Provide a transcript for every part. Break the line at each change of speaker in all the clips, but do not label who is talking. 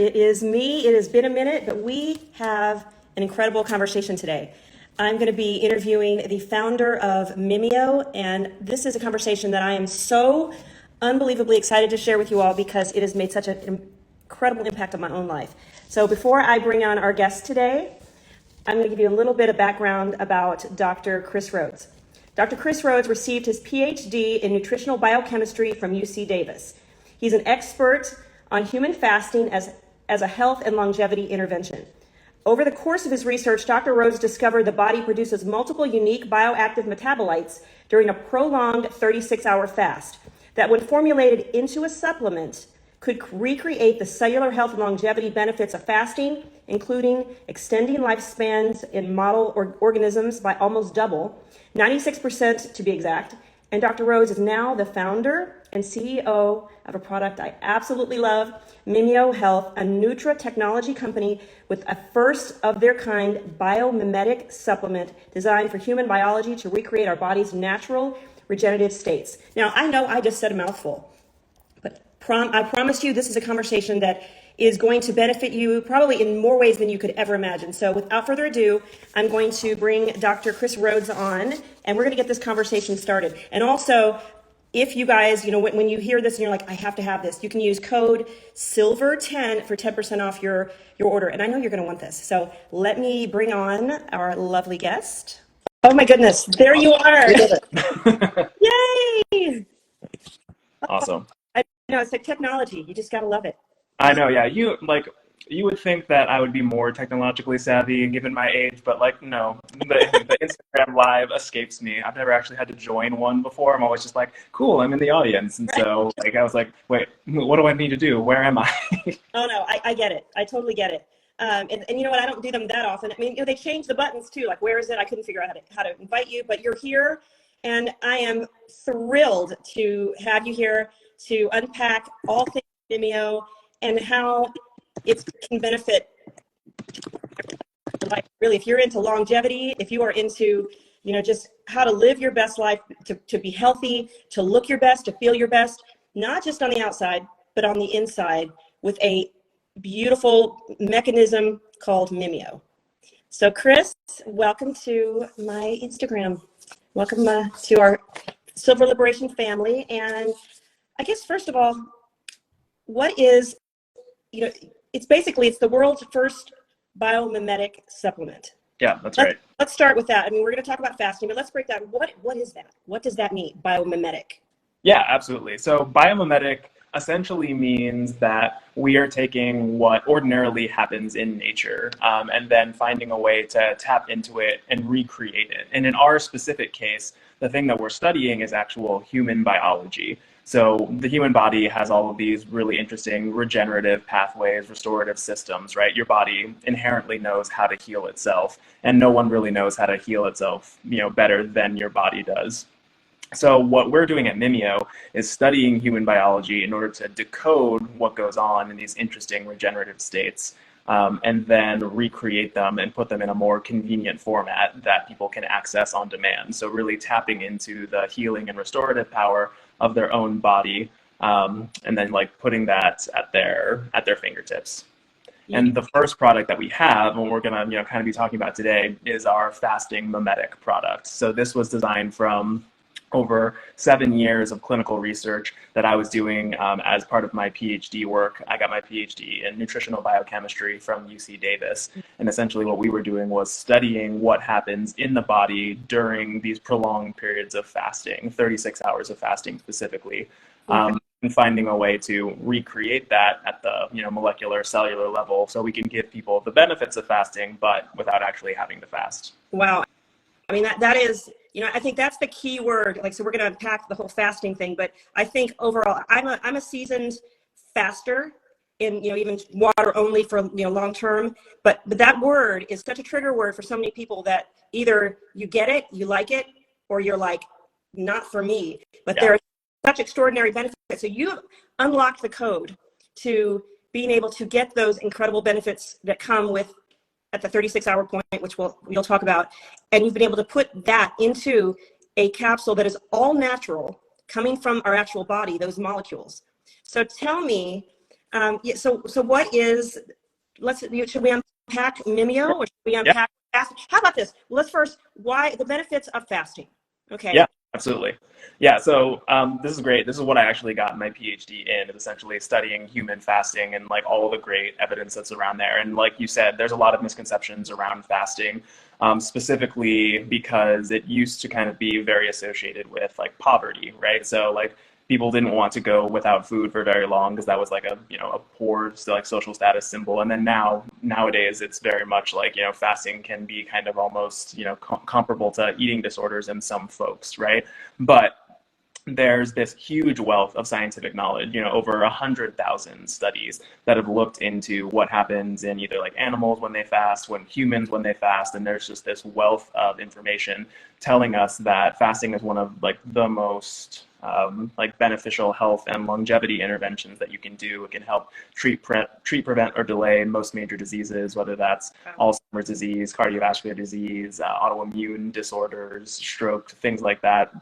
It is me. It has been a minute, but we have an incredible conversation today. I'm going to be interviewing the founder of Mimio, and this is a conversation that I am so unbelievably excited to share with you all because it has made such an incredible impact on my own life. So before I bring on our guest today, I'm going to give you a little bit of background about Dr. Chris Rhodes. Dr. Chris Rhodes received his PhD in nutritional biochemistry from UC Davis. He's an expert on human fasting as a health and longevity intervention. Over the course of his research, Dr. Rhodes discovered the body produces multiple unique bioactive metabolites during a prolonged 36-hour fast that, when formulated into a supplement, could recreate the cellular health and longevity benefits of fasting, including extending lifespans in model organisms by almost double, 96% to be exact. And Dr. Rhodes is now the founder and CEO of a product I absolutely love, Mimio Health, a nutri-technology company with a first-of-their-kind biomimetic supplement designed for human biology to recreate our body's natural regenerative states. Now, I know I just said a mouthful, but I promise you this is a conversation that is going to benefit you probably in more ways than you could ever imagine. So without further ado, I'm going to bring Dr. Chris Rhodes on, and we're going to get this conversation started. And also, if you guys, when you hear this and you're like, I have to have this, you can use code SILVER10 for 10% off your order. And I know you're going to want this. So let me bring on our lovely guest. Oh my goodness, there you are. Yay!
Awesome.
I know, it's like technology. You just got to love it.
I know, yeah. You would think that I would be more technologically savvy given my age, but no, the Instagram live escapes me. I've never actually had to join one before. I'm always just like, cool, I'm in the audience. And so I was like, wait, what do I need to do? Where am I?
Oh no, I get it. I totally get it. And you know what? I don't do them that often. I mean, they changed the buttons too. Like, where is it? I couldn't figure out how to invite you, but you're here. And I am thrilled to have you here to unpack all things Mimio and how it can benefit life. Really, if you're into longevity, if you are into, just how to live your best life, to be healthy, to look your best, to feel your best, not just on the outside, but on the inside with a beautiful mechanism called Mimio. So Chris, welcome to my Instagram. Welcome to our Silver Liberation family. And I guess, first of all, what is, it's the world's first biomimetic supplement.
Yeah, that's right.
Let's start with that. I mean, we're going to talk about fasting, but let's break down what is that? What does that mean, biomimetic?
Yeah, absolutely. So biomimetic essentially means that we are taking what ordinarily happens in nature and then finding a way to tap into it and recreate it. And in our specific case, the thing that we're studying is actual human biology. So the human body has all of these really interesting regenerative pathways, restorative systems, right? Your body inherently knows how to heal itself, and no one really knows how to heal itself, better than your body does. So what we're doing at Mimio is studying human biology in order to decode what goes on in these interesting regenerative states, and then recreate them and put them in a more convenient format that people can access on demand. So really tapping into the healing and restorative power of their own body, and then putting that at their fingertips. And the first product that we have, and we're gonna kind of be talking about today, is our fasting mimetic product. So this was designed from over 7 years of clinical research that I was doing as part of my PhD work. I got my PhD in nutritional biochemistry from UC Davis. And essentially what we were doing was studying what happens in the body during these prolonged periods of fasting, 36 hours of fasting specifically, and finding a way to recreate that at the molecular cellular level so we can give people the benefits of fasting, but without actually having to fast.
Wow. I mean, that is, I think that's the key word. So we're going to unpack the whole fasting thing, but I think overall, I'm a seasoned faster in, even water only for, long term. But that word is such a trigger word for so many people that either you get it, you like it, or you're like, not for me. But there are such extraordinary benefits. So you unlocked the code to being able to get those incredible benefits that come with at the 36-hour point, which we'll talk about, and you've been able to put that into a capsule that is all natural, coming from our actual body, those molecules. So tell me, So what is, should we unpack Mimio, or should we
Yeah.
unpack fasting? How about this? Let's first, why the benefits of fasting. Okay.
Yeah, absolutely. Yeah, so this is great. This is what I actually got my PhD in, is essentially studying human fasting and like all the great evidence that's around there. And like you said, there's a lot of misconceptions around fasting, specifically because it used to kind of be very associated with like poverty, right? So like people didn't want to go without food for very long because that was like a a poor like social status symbol. And then nowadays it's very much like fasting can be kind of almost comparable to eating disorders in some folks, right? But there's this huge wealth of scientific knowledge, over 100,000 studies that have looked into what happens in either like animals when they fast, when humans when they fast, and there's just this wealth of information telling us that fasting is one of like the most like beneficial health and longevity interventions that you can do. It can help treat, prevent, or delay most major diseases, whether that's Alzheimer's disease, cardiovascular disease, autoimmune disorders, stroke, things like that.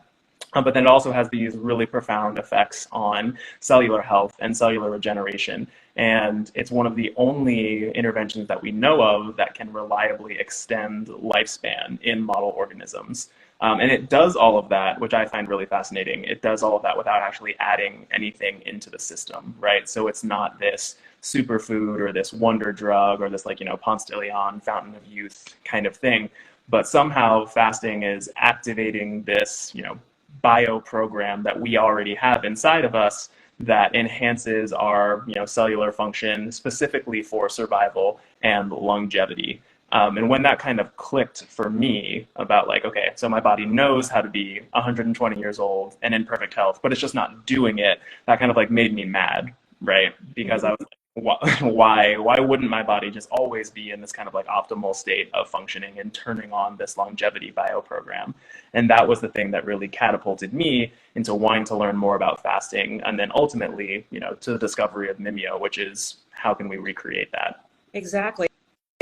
But then it also has these really profound effects on cellular health and cellular regeneration. And it's one of the only interventions that we know of that can reliably extend lifespan in model organisms. And it does all of that, which I find really fascinating. It does all of that without actually adding anything into the system, right? So it's not this superfood or this wonder drug or this Ponce de Leon, fountain of youth kind of thing. But somehow fasting is activating this, bio program that we already have inside of us that enhances our cellular function specifically for survival and longevity. And when that kind of clicked for me about like, okay, so my body knows how to be 120 years old and in perfect health, but it's just not doing it, that kind of like made me mad, right? Because I was like, why wouldn't my body just always be in this kind of like optimal state of functioning and turning on this longevity bio program? And that was the thing that really catapulted me into wanting to learn more about fasting, and then ultimately, to the discovery of Mimio, which is how can we recreate that?
Exactly.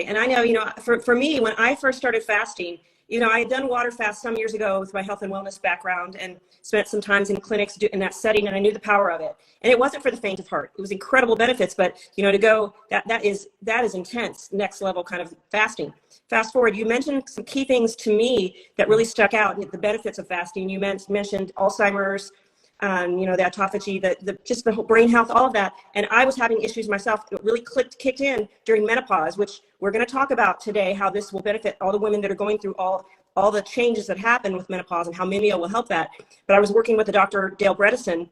And I know, for me, when I first started fasting, I had done water fast some years ago with my health and wellness background and spent some times in clinics in that setting, and I knew the power of it. And it wasn't for the faint of heart. It was incredible benefits, but to go, that is intense, next level kind of fasting. Fast forward, you mentioned some key things to me that really stuck out, the benefits of fasting. You mentioned Alzheimer's, the autophagy, just the whole brain health, all of that. And I was having issues myself. It really kicked in during menopause, which we're going to talk about today, how this will benefit all the women that are going through all the changes that happen with menopause and how Mimio will help that. But I was working with the Dr. Dale Bredesen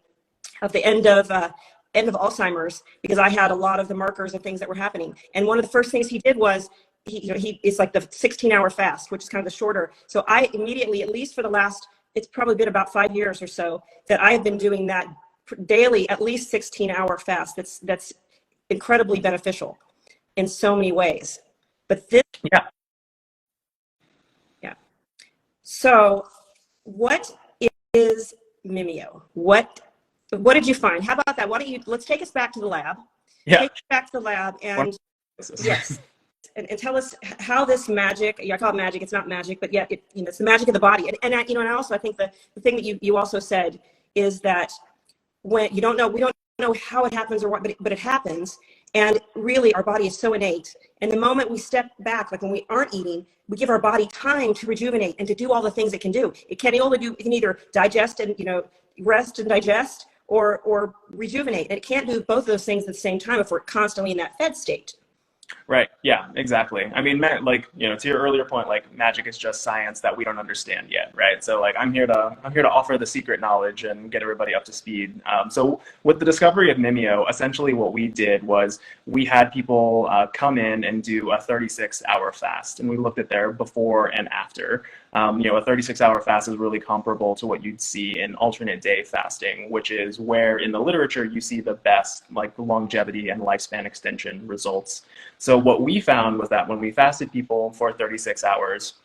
at the end of Alzheimer's, because I had a lot of the markers of things that were happening. And one of the first things he did was it's like the 16-hour fast, which is kind of the shorter. So I immediately, at least for the last, it's probably been about 5 years or so, that I have been doing that daily, at least 16-hour fast. That's incredibly beneficial in so many ways. But this, yeah. So what is Mimio? What did you find? How about that? Let's take us back to the lab.
Yeah.
Take us back to the lab and yes. And tell us how this magic, I call it magic, it's not magic, but yet it's the magic of the body. And I think the thing that you also said is that when we don't know how it happens or what, but it happens. And really our body is so innate. And the moment we step back, like when we aren't eating, we give our body time to rejuvenate and to do all the things it can do. It can either digest and, rest and digest or rejuvenate. And it can't do both of those things at the same time if we're constantly in that fed state.
Right. Yeah, exactly. I mean, like, to your earlier point, like magic is just science that we don't understand yet, right? So like I'm here to offer the secret knowledge and get everybody up to speed. So with the discovery of Mimio, essentially what we did was we had people come in and do a 36-hour fast, and we looked at their before and after. A 36-hour fast is really comparable to what you'd see in alternate day fasting, which is where in the literature you see the best like longevity and lifespan extension results. So what we found was that when we fasted people for 36 hours,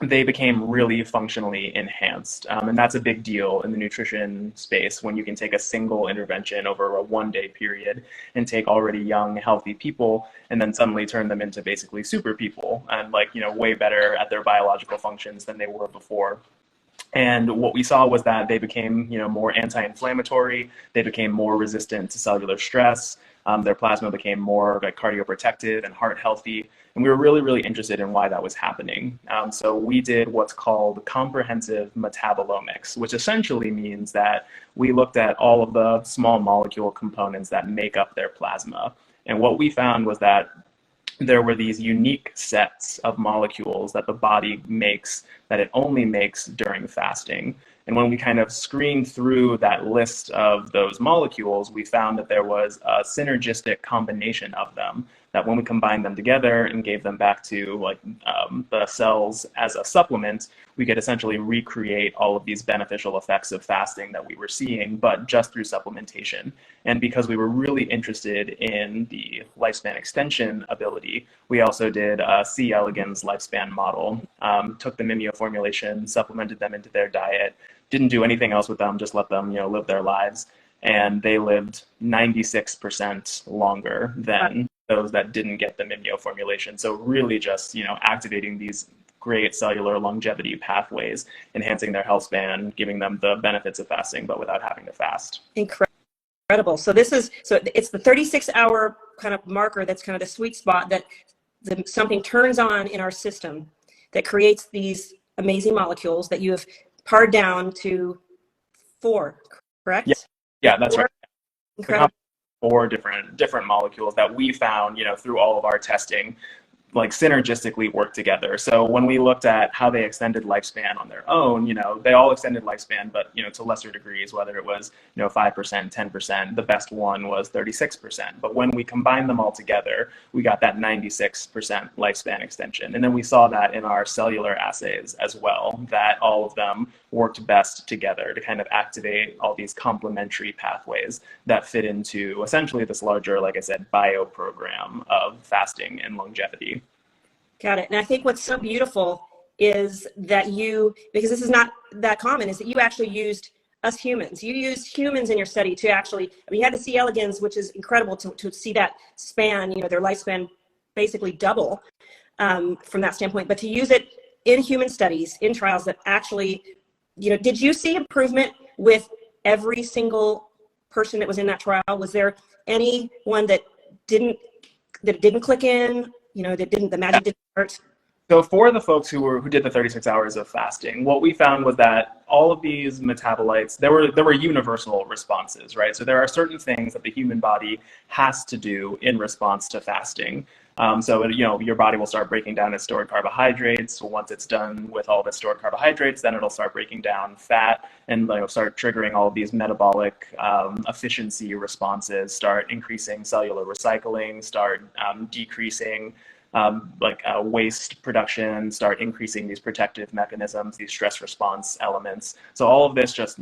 they became really functionally enhanced. And that's a big deal in the nutrition space when you can take a single intervention over a one-day period and take already young, healthy people and then suddenly turn them into basically super people and way better at their biological functions than they were before. And what we saw was that they became, more anti-inflammatory. They became more resistant to cellular stress. Their plasma became more like cardioprotective and heart healthy. And we were really, really interested in why that was happening. So we did what's called comprehensive metabolomics, which essentially means that we looked at all of the small molecule components that make up their plasma. And what we found was that there were these unique sets of molecules that the body makes that it only makes during fasting. And when we kind of screened through that list of those molecules, we found that there was a synergistic combination of them, that when we combined them together and gave them back to the cells as a supplement, we could essentially recreate all of these beneficial effects of fasting that we were seeing, but just through supplementation. And because we were really interested in the lifespan extension ability, we also did a C. elegans lifespan model, took the Mimio formulation, supplemented them into their diet, didn't do anything else with them, just let them, live their lives. And they lived 96% longer than those that didn't get the Mimio formulation. So really just, activating these great cellular longevity pathways, enhancing their health span, giving them the benefits of fasting, but without having to fast.
Incredible. So it's the 36-hour kind of marker that's kind of the sweet spot that something turns on in our system that creates these amazing molecules that you have pared down to 4, correct?
Yeah, that's right.
Incredible.
4 different molecules that we found, through all of our testing, like synergistically work together. So when we looked at how they extended lifespan on their own, they all extended lifespan, but to lesser degrees, whether it was 5%, 10%, the best one was 36%. But when we combined them all together, we got that 96% lifespan extension. And then we saw that in our cellular assays as well, that all of them worked best together to kind of activate all these complementary pathways that fit into essentially this larger, like I said, bio program of fasting and longevity.
Got it. And I think what's so beautiful is that because this is not that common, is that you actually used us humans. You used humans in your study to actually, you had the C. elegans, which is incredible to see that span, their lifespan basically double from that standpoint, but to use it in human studies, in trials that actually, did you see improvement with every single person that was in that trial? Was there anyone that didn't click in? The magic didn't work?
So for the folks who did the 36 hours of fasting, what we found was that all of these metabolites, there were universal responses, right? So there are certain things that the human body has to do in response to fasting. So your body will start breaking down its stored carbohydrates. So once it's done with all the stored carbohydrates, then it'll start breaking down fat and start triggering all of these metabolic efficiency responses, start increasing cellular recycling, start decreasing waste production, start increasing these protective mechanisms, these stress response elements. So all of this just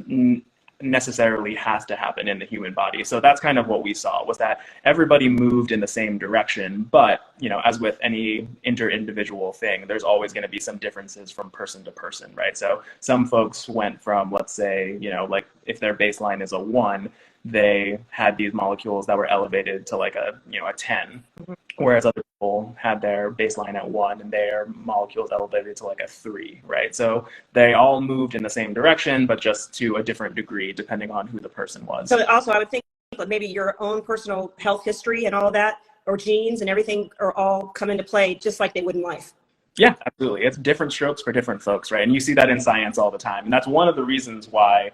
necessarily has to happen in the human body. So that's kind of what we saw, was that everybody moved in the same direction, but as with any inter-individual thing, there's always going to be some differences from person to person, right? So some folks went from, let's say, if their baseline is a 1, they had these molecules that were elevated to like a 10, whereas other people had their baseline at 1 and their molecules elevated to like a 3, right? So they all moved in the same direction, but just to a different degree, depending on who the person was.
So also, I would think that maybe your own personal health history and all of that, or genes and everything, are all come into play just like they would in life.
Yeah, absolutely. It's different strokes for different folks, right? And you see that in science all the time. And that's one of the reasons why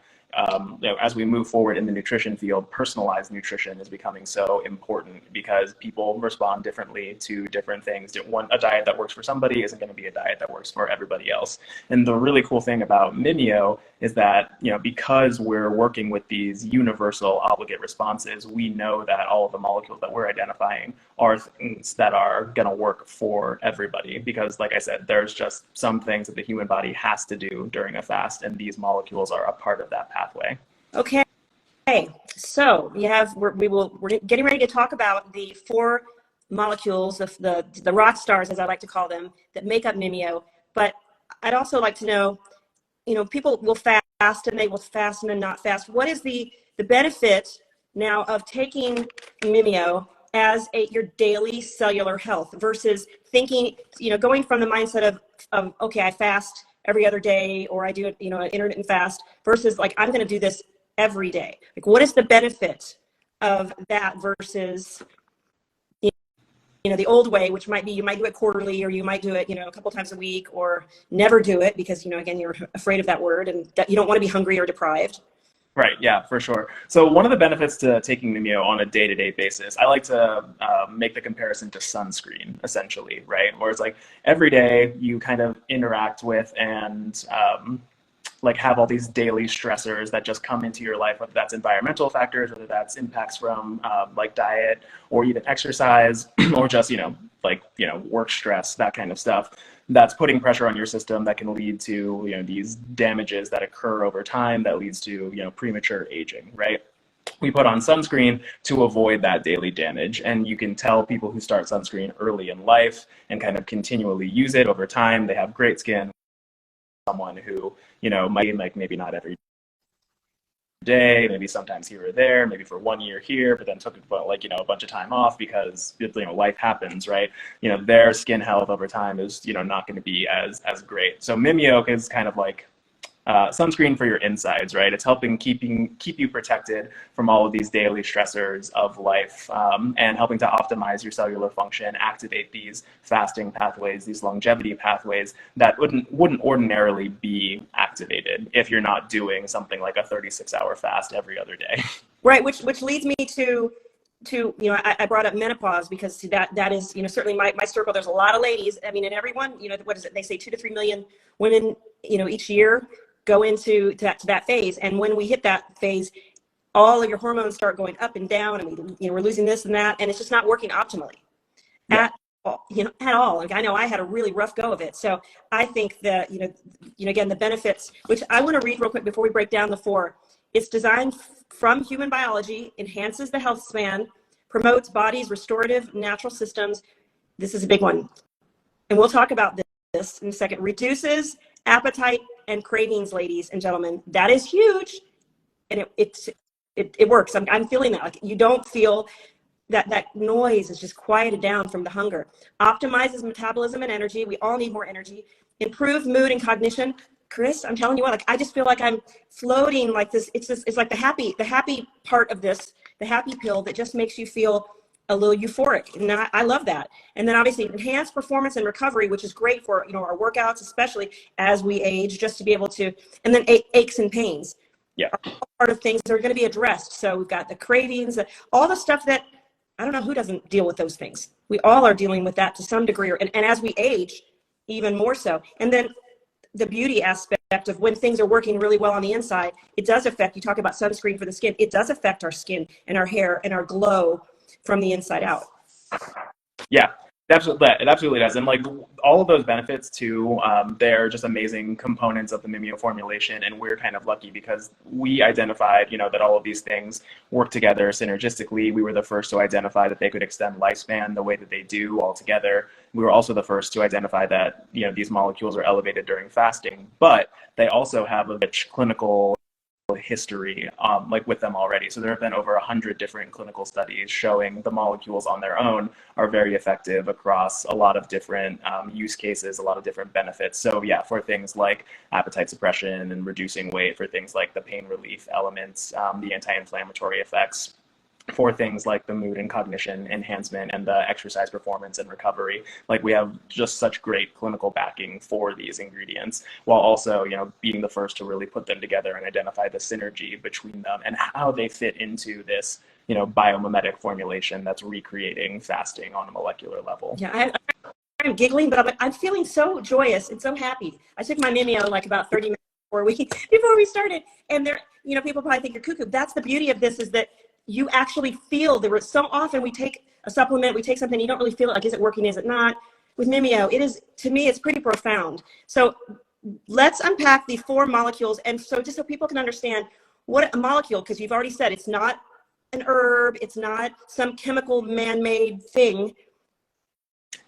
as we move forward in the nutrition field, personalized nutrition is becoming so important, because people respond differently to different things. A diet that works for somebody isn't going to be a diet that works for everybody else. And the really cool thing about Mimio is that, because we're working with these universal obligate responses, we know that all of the molecules that we're identifying are things that are going to work for everybody. Because like I said, there's just some things that the human body has to do during a fast, and these molecules are a part of that pathway.
Okay. So we're getting ready to talk about the 4 molecules, the rock stars, as I like to call them, that make up Mimio. But I'd also like to know, people will fast and they will fast and then not fast. What is the benefit now of taking Mimio as your daily cellular health versus thinking, going from the mindset of okay, I fast every other day, or I do an intermittent fast, versus like, I'm going to do this every day. Like, what is the benefit of that versus the old way, which might be you might do it quarterly, or you might do it a couple times a week, or never do it because again, you're afraid of that word and that you don't want to be hungry or deprived.
Right, yeah, for sure. So one of the benefits to taking Mimio on a day-to-day basis, I like to make the comparison to sunscreen, essentially, right? Where it's like every day you kind of interact with and like have all these daily stressors that just come into your life, whether that's environmental factors, whether that's impacts from like diet or even exercise, or just work stress, that kind of stuff. That's putting pressure on your system that can lead to these damages that occur over time that leads to premature aging, right? We put on sunscreen to avoid that daily damage, and you can tell people who start sunscreen early in life and kind of continually use it over time, they have great skin. Someone who might like maybe not every day, maybe sometimes here or there, maybe for 1 year here, but then took a bunch of time off because life happens, right? Their skin health over time is not going to be as great. So Mimio is kind of like sunscreen for your insides, right? It's helping keep you protected from all of these daily stressors of life, and helping to optimize your cellular function, activate these fasting pathways, these longevity pathways that wouldn't ordinarily be activated if you're not doing something like a 36-hour fast every other day.
Right, which leads me to I brought up menopause because that is certainly my circle. There's a lot of ladies. I mean, and everyone, what is it? They say 2 to 3 million women, each year go into that phase. And when we hit that phase, all of your hormones start going up and down, and we're losing this and that, and it's just not working optimally at all. Like, I know I had a really rough go of it. So I think that, again, the benefits, which I want to read real quick before we break down the 4. It's designed from human biology, enhances the health span, promotes body's restorative natural systems. This is a big one. And we'll talk about this in a second. Reduces appetite and cravings, ladies and gentlemen. That is huge. And it works. I'm feeling that. Like, you don't feel that noise is just quieted down from the hunger. Optimizes metabolism and energy. We all need more energy. Improved mood and cognition. Chris, I'm telling you what, I just feel like I'm floating like this. It's like the happy part of this, the happy pill that just makes you feel a little euphoric. And I love that. And then obviously enhanced performance and recovery, which is great for, our workouts, especially as we age, just to be able to, and then aches and pains.
Yeah.
Are part of things that are going to be addressed. So we've got the cravings, all the stuff that, I don't know who doesn't deal with those things. We all are dealing with that to some degree, and as we age, even more so. And then the beauty aspect of when things are working really well on the inside, it does affect, you talk about sunscreen for the skin, it does affect our skin and our hair and our glow from the inside out.
Yeah, it absolutely does. And like all of those benefits too, they're just amazing components of the Mimio formulation. And we're kind of lucky because we identified, that all of these things work together synergistically. We were the first to identify that they could extend lifespan the way that they do altogether. We were also the first to identify that, these molecules are elevated during fasting, but they also have a rich clinical history with them already. So there have been over 100 different clinical studies showing the molecules on their own are very effective across a lot of different use cases, a lot of different benefits. So yeah, for things like appetite suppression and reducing weight, for things like the pain relief elements, the anti-inflammatory effects, for things like the mood and cognition enhancement and the exercise performance and recovery. Like, we have just such great clinical backing for these ingredients, while also, being the first to really put them together and identify the synergy between them and how they fit into this, biomimetic formulation that's recreating fasting on a molecular level.
Yeah, I'm giggling, but I'm feeling so joyous and so happy. I took my Mimio like about 30 minutes before we started. And there, people probably think you're cuckoo. That's the beauty of this, is that you actually feel so often we take a supplement, we take something, you don't really feel it, like, is it working, is it not? With Mimio, it is, to me, it's pretty profound. So let's unpack the 4 molecules. And so just so people can understand what a molecule, because you've already said it's not an herb, it's not some chemical man-made thing.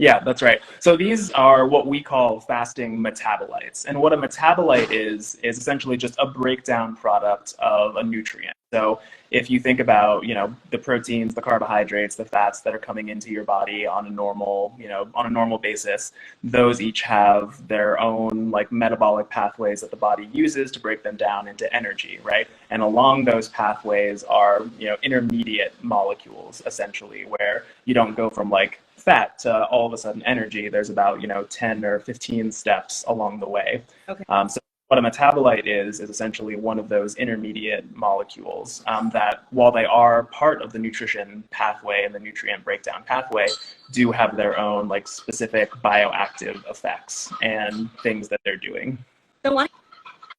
Yeah, that's right. So these are what we call fasting metabolites. And what a metabolite is essentially just a breakdown product of a nutrient. So if you think about, the proteins, the carbohydrates, the fats that are coming into your body on a normal, on a normal basis, those each have their own like metabolic pathways that the body uses to break them down into energy, right? And along those pathways are, intermediate molecules essentially, where you don't go from like fat to all of a sudden energy. There's about 10 or 15 steps along the way.
Okay.
So what a metabolite is essentially one of those intermediate molecules that, while they are part of the nutrition pathway and the nutrient breakdown pathway, do have their own like specific bioactive effects and things that they're doing.
So why don't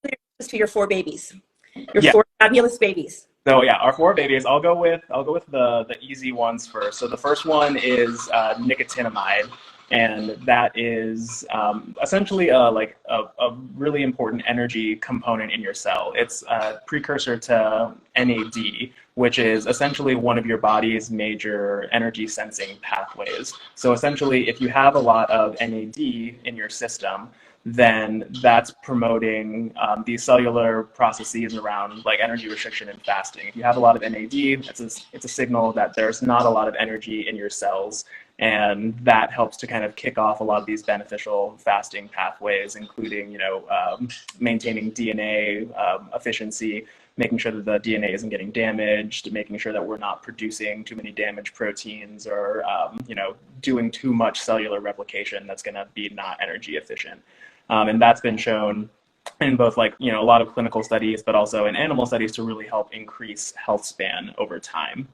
you introduce us to your four babies, your
Yeah.
four fabulous babies?
So yeah, our four babies. I'll go with the easy ones first. So the first one is nicotinamide, and that is essentially a really important energy component in your cell. It's a precursor to NAD, which is essentially one of your body's major energy sensing pathways. So essentially, if you have a lot of NAD in your system, then that's promoting these cellular processes around like energy restriction and fasting. If you have a lot of NAD, it's a signal that there's not a lot of energy in your cells, and that helps to kind of kick off a lot of these beneficial fasting pathways, including maintaining DNA efficiency, making sure that the DNA isn't getting damaged, making sure that we're not producing too many damaged proteins or doing too much cellular replication that's going to be not energy efficient. And that's been shown in both a lot of clinical studies, but also in animal studies to really help increase health span over time.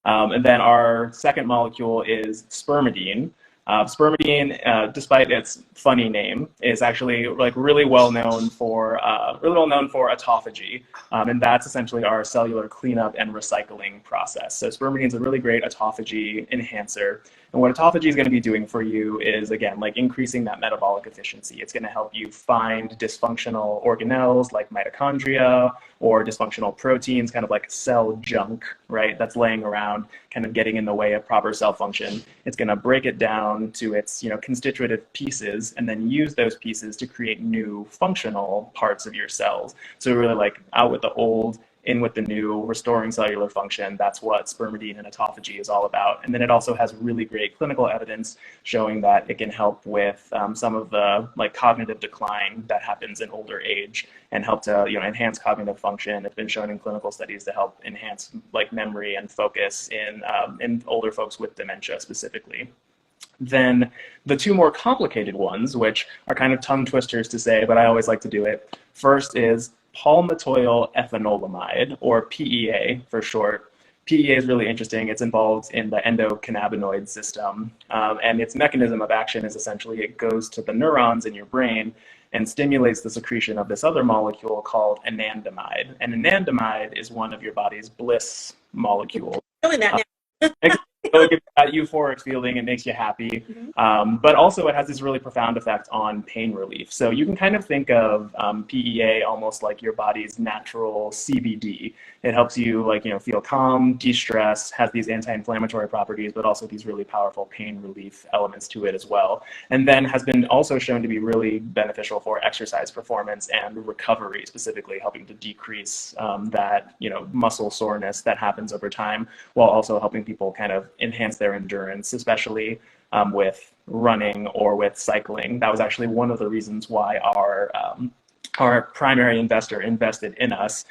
And then our second molecule is spermidine. Spermidine, despite its funny name, is actually really well known for autophagy, and that's essentially our cellular cleanup and recycling process. So spermidine is a really great autophagy enhancer. And what autophagy is going to be doing for you is, again, increasing that metabolic efficiency. It's going to help you find dysfunctional organelles like mitochondria or dysfunctional proteins, kind of like cell junk, right, that's laying around, kind of getting in the way of proper cell function. It's going to break it down to its constitutive pieces and then use those pieces to create new functional parts of your cells. So really out with the old, in with the new, restoring cellular function. That's what spermidine and autophagy is all about. And then it also has really great clinical evidence showing that it can help with some of the cognitive decline that happens in older age and help to enhance cognitive function. It's been shown in clinical studies to help enhance memory and focus in older folks with dementia specifically. Then the two more complicated ones, which are kind of tongue twisters to say, but I always like to do it. First is palmitoyl ethanolamide, or PEA for short. PEA is really interesting. It's involved in the endocannabinoid system, and its mechanism of action is essentially it goes to the neurons in your brain and stimulates the secretion of this other molecule called anandamide. And anandamide is one of your body's bliss molecules.
Feeling that now.
So it gives that euphoric feeling, it makes you happy, but also it has this really profound effect on pain relief. So you can kind of think of PEA almost like your body's natural CBD. It helps you feel calm, de-stress, has these anti-inflammatory properties, but also these really powerful pain relief elements to it as well. And then has been also shown to be really beneficial for exercise performance and recovery, specifically helping to decrease that muscle soreness that happens over time, while also helping people kind of enhance their endurance, especially with running or with cycling. That was actually one of the reasons why our primary investor invested in us.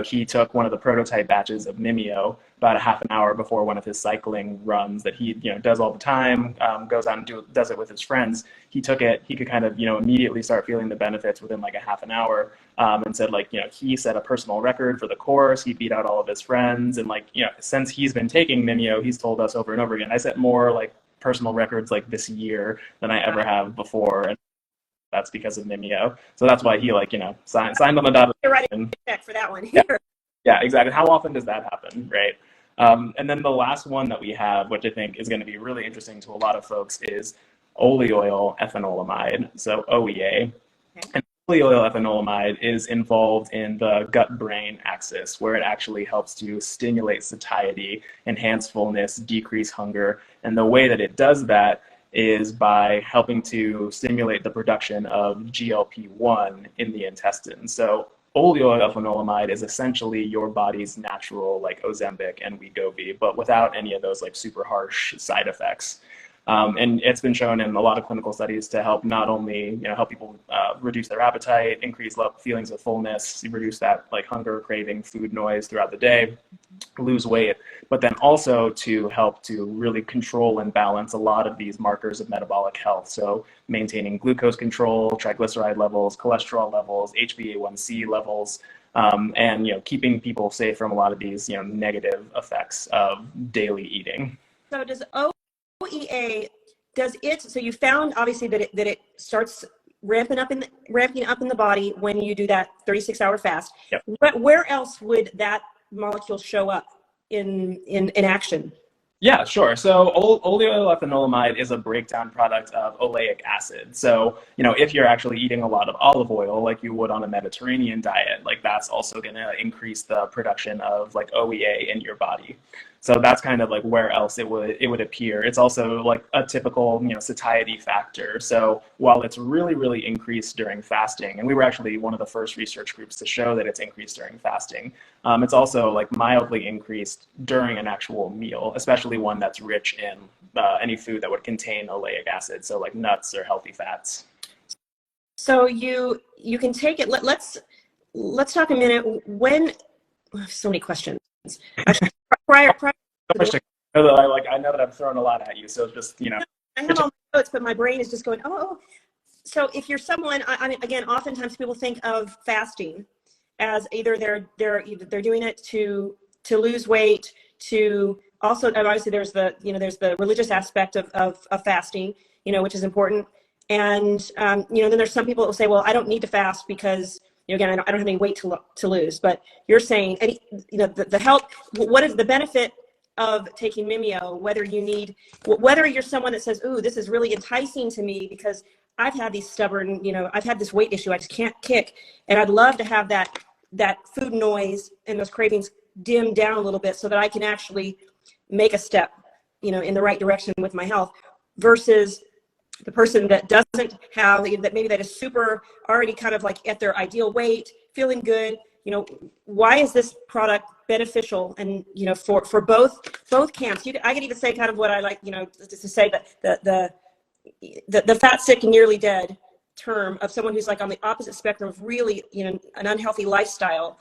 He took one of the prototype batches of Mimio about a half an hour before one of his cycling runs that he does all the time, goes out and does it with his friends. He took it, he could kind of immediately start feeling the benefits within a half an hour, and said he set a personal record for the course. He beat out all of his friends, and since he's been taking Mimio, he's told us over and over again, I set more personal records this year than I ever have before. And that's because of Mimio. So that's why he signed on the dotted
You're writing a check for that one.
Yeah, exactly. How often does that happen, right? And then the last one that we have, which I think is going to be really interesting to a lot of folks, is oleoyl ethanolamide, so OEA. Okay. And oleoyl ethanolamide is involved in the gut-brain axis, where it actually helps to stimulate satiety, enhance fullness, decrease hunger. And the way that it does that is by helping to stimulate the production of GLP-1 in the intestine. So oleoethanolamide is essentially your body's natural like Ozempic and Wegovy, but without any of those like super harsh side effects. And it's been shown in a lot of clinical studies to help not only help people reduce their appetite, increase feelings of fullness, reduce that like hunger, craving, food noise throughout the day, lose weight, but then also to help to really control and balance a lot of these markers of metabolic health. So maintaining glucose control, triglyceride levels, cholesterol levels, HbA1c levels, and keeping people safe from a lot of these negative effects of daily eating.
So does OEA, so you found obviously that it starts ramping up in the body when you do that 36-hour fast.
Yep.
But where else would that molecule show up in action?
Yeah, sure. So oleoethanolamide is a breakdown product of oleic acid. So, if you're actually eating a lot of olive oil, like you would on a Mediterranean diet, like that's also going to increase the production of like OEA in your body. So that's kind of like where else it would appear. It's also like a typical, satiety factor. So while it's really, really increased during fasting, and we were actually one of the first research groups to show that it's increased during fasting, it's also like mildly increased during an actual meal, especially one that's rich in any food that would contain oleic acid. So like nuts or healthy fats.
So you can take it. Let's talk a minute. So many questions. Actually, prior
I know that I'm throwing a lot at you, so just
I have all my notes, but my brain is just going, oh. So if you're someone, I mean, again, oftentimes people think of fasting as either they're doing it to lose weight, to also, obviously there's the religious aspect of fasting, which is important. And, then there's some people that will say, well, I don't need to fast because, again, I don't have any weight to lose. But you're saying, the health, what is the benefit of taking Mimio, whether you're someone that says, ooh, this is really enticing to me because I've had these stubborn, I've had this weight issue I just can't kick. And I'd love to have that food noise and those cravings dim down a little bit so that I can actually make a step, in the right direction with my health, versus the person that doesn't have, that maybe that is super already kind of like at their ideal weight, feeling good. Why is this product beneficial? And, for both camps, I could even say kind of what I like, just to say that the fat, sick, and nearly dead term of someone who's like on the opposite spectrum of really, an unhealthy lifestyle,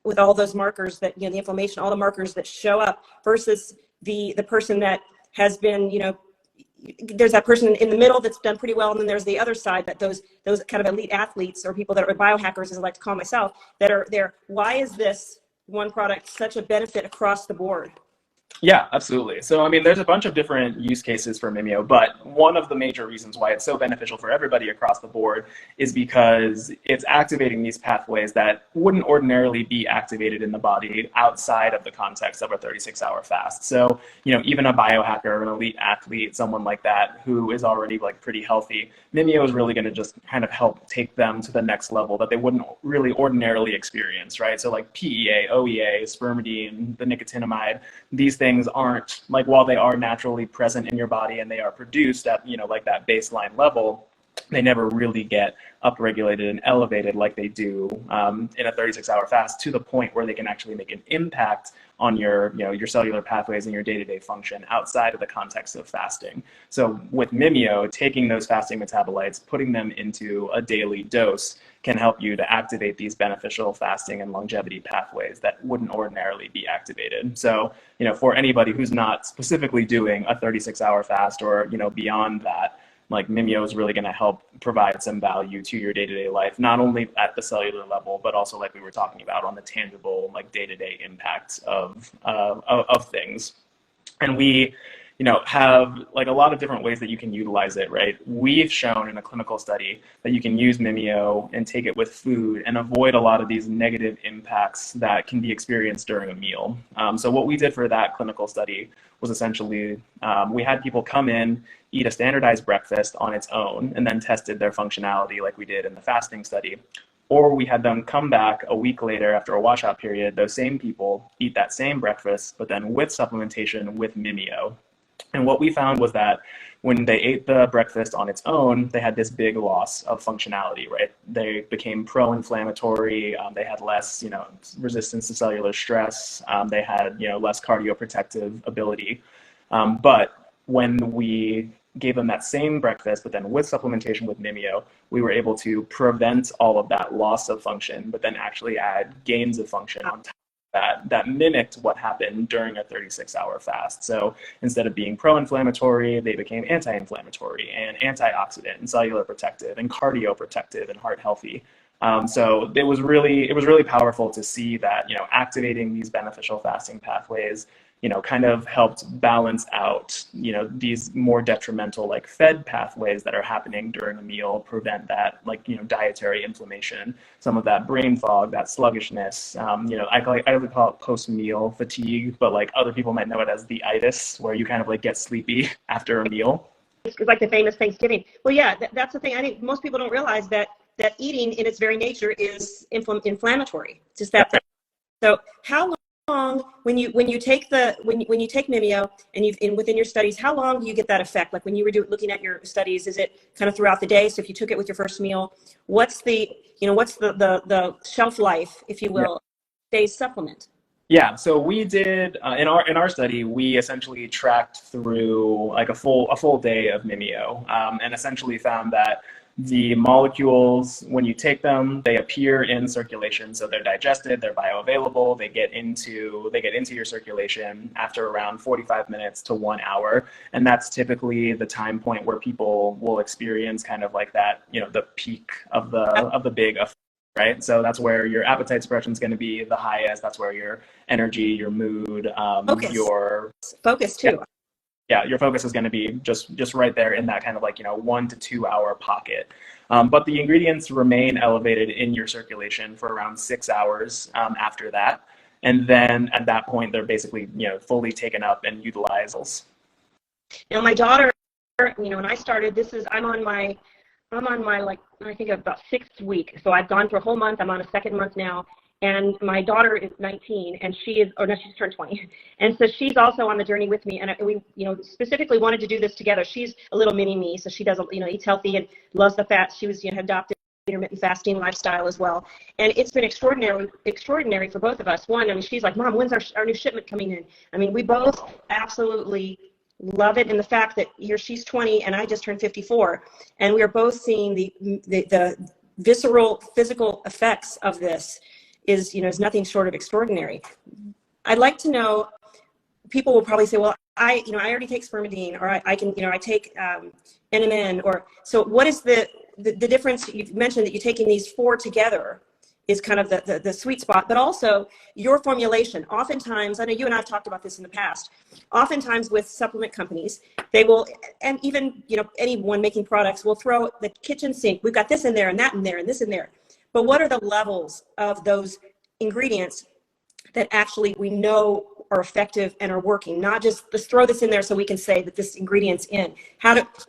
with all those markers that, the inflammation, all the markers that show up, versus the person that has been, there's that person in the middle that's done pretty well, and then there's the other side, that those kind of elite athletes or people that are biohackers, as I like to call myself, that are there. Why is this one product such a benefit across the board?
Yeah, absolutely. So, I mean, there's a bunch of different use cases for Mimio, but one of the major reasons why it's so beneficial for everybody across the board is because it's activating these pathways that wouldn't ordinarily be activated in the body outside of the context of a 36-hour fast. So, even a biohacker, an elite athlete, someone like that who is already like pretty healthy, Mimio is really going to just kind of help take them to the next level that they wouldn't really ordinarily experience, right? So like PEA, OEA, spermidine, the nicotinamide, these things aren't, like, while they are naturally present in your body and they are produced at, like that baseline level, they never really get upregulated and elevated like they do in a 36-hour fast, to the point where they can actually make an impact on your cellular pathways and your day-to-day function outside of the context of fasting. So with Mimio, taking those fasting metabolites, putting them into a daily dose can help you to activate these beneficial fasting and longevity pathways that wouldn't ordinarily be activated. So, for anybody who's not specifically doing a 36-hour fast or, beyond that, like Mimio is really going to help provide some value to your day-to-day life, not only at the cellular level, but also, like we were talking about, on the tangible, like day-to-day impacts of things. And we, have like a lot of different ways that you can utilize it, right? We've shown in a clinical study that you can use Mimio and take it with food and avoid a lot of these negative impacts that can be experienced during a meal. So what we did for that clinical study was essentially, we had people come in, eat a standardized breakfast on its own, and then tested their functionality like we did in the fasting study. Or we had them come back a week later after a washout period, those same people eat that same breakfast, but then with supplementation with Mimio. And what we found was that when they ate the breakfast on its own, they had this big loss of functionality, right? They became pro-inflammatory. They had less, resistance to cellular stress. They had, less cardioprotective ability. But when we gave them that same breakfast, but then with supplementation with Mimio, we were able to prevent all of that loss of function, but then actually add gains of function on top of that mimicked what happened during a 36-hour fast. So instead of being pro-inflammatory, they became anti-inflammatory and antioxidant and cellular protective and cardioprotective and heart healthy. So it was really powerful to see that, activating these beneficial fasting pathways, kind of helped balance out, these more detrimental like fed pathways that are happening during a meal, prevent that dietary inflammation, some of that brain fog, that sluggishness. I would call it post-meal fatigue, but like other people might know it as the itis, where you kind of like get sleepy after a meal.
It's like the famous Thanksgiving. Well, yeah, that's the thing. I think most people don't realize that eating in its very nature is inflammatory. Just that. So how long, when you take Mimio and within your studies, how long do you get that effect? Like when you were looking at your studies, is it kind of throughout the day? So if you took it with your first meal, what's the shelf life, if you will, day's supplement?
Yeah, so we did in our study, we essentially tracked through like a full day of Mimio, and essentially found that the molecules, when you take them, they appear in circulation, so they're digested, they're bioavailable, they get into your circulation after around 45 minutes to 1 hour, and that's typically the time point where people will experience kind of like that, the peak of the big effect. Right, so that's where your appetite suppression is going to be the highest. That's where your energy, your mood, your
focus too.
Yeah, your focus is going to be just right there in that kind of like 1 to 2 hour pocket. But the ingredients remain elevated in your circulation for around 6 hours after that, and then at that point they're basically fully taken up and utilized.
Now my daughter, when I started, I'm on my like I think about 6th week. So I've gone for a whole month. I'm on a 2nd month now. And my daughter is 19 and she's turned 20. And so she's also on the journey with me. And we, specifically wanted to do this together. She's a little mini me. So she does, eats healthy and loves the fat. She was, adopted intermittent fasting lifestyle as well. And it's been extraordinary for both of us. One, she's like, Mom, when's our new shipment coming in? We both absolutely love it, and the fact that she's 20 and I just turned 54, and we are both seeing the visceral physical effects of this is nothing short of extraordinary. I'd like to know, people will probably say, well, I already take spermidine, or I take NMN, or so what is the difference? You've mentioned that you're taking these 4 together is kind of the sweet spot, but also your formulation. Oftentimes, I know you and I have talked about this in the past, oftentimes with supplement companies, they will, and even, anyone making products will throw the kitchen sink. We've got this in there and that in there and this in there. But what are the levels of those ingredients that actually we know are effective and are working? Not just let's throw this in there so we can say that this ingredient's in.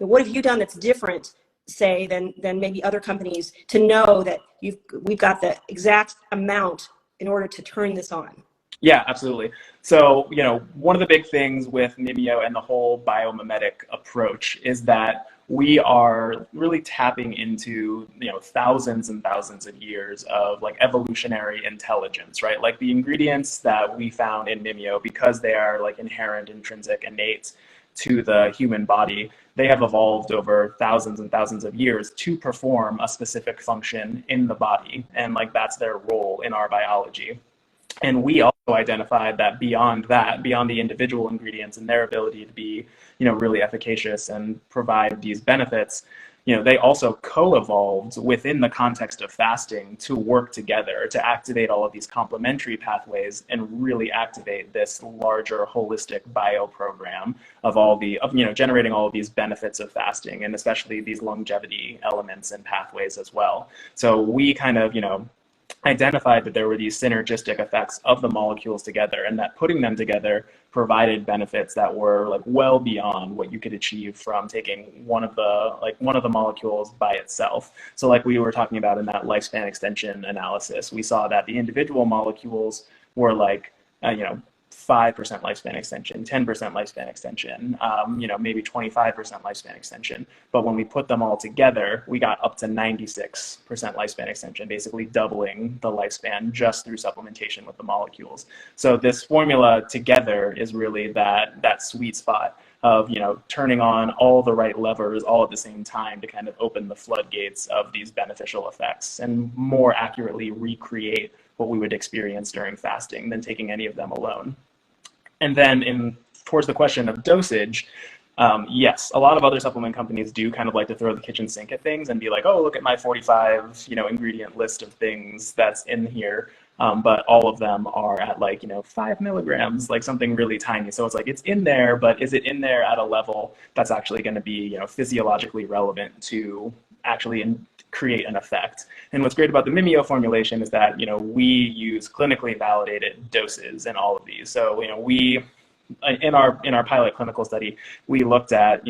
What have you done that's different, say, than maybe other companies, to know that we've got the exact amount in order to turn this on?
Yeah, absolutely. So, one of the big things with Mimio and the whole biomimetic approach is that we are really tapping into, thousands and thousands of years of like evolutionary intelligence, right? Like the ingredients that we found in Mimio, because they are like inherent, intrinsic, innate to the human body, they have evolved over thousands and thousands of years to perform a specific function in the body. And like that's their role in our biology. And we also identified that beyond the individual ingredients and their ability to be, really efficacious and provide these benefits, they also co-evolved within the context of fasting to work together to activate all of these complementary pathways and really activate this larger holistic bio program of generating all of these benefits of fasting, and especially these longevity elements and pathways as well. So we kind of, identified that there were these synergistic effects of the molecules together, and that putting them together provided benefits that were like well beyond what you could achieve from taking one of the molecules by itself. So like we were talking about in that lifespan extension analysis, we saw that the individual molecules were like 5% lifespan extension, 10% lifespan extension, maybe 25% lifespan extension. But when we put them all together, we got up to 96% lifespan extension, basically doubling the lifespan just through supplementation with the molecules. So this formula together is really that sweet spot of, turning on all the right levers all at the same time to kind of open the floodgates of these beneficial effects and more accurately recreate what we would experience during fasting than taking any of them alone. And then towards the question of dosage, yes, a lot of other supplement companies do kind of like to throw the kitchen sink at things and be like, oh, look at my 45, ingredient list of things that's in here. But all of them are at 5 milligrams, like something really tiny. So it's like, it's in there, but is it in there at a level that's actually going to be, physiologically relevant to actually create an effect? And what's great about the Mimio formulation is that, we use clinically validated doses in all of these. So, we, in our pilot clinical study, we looked at,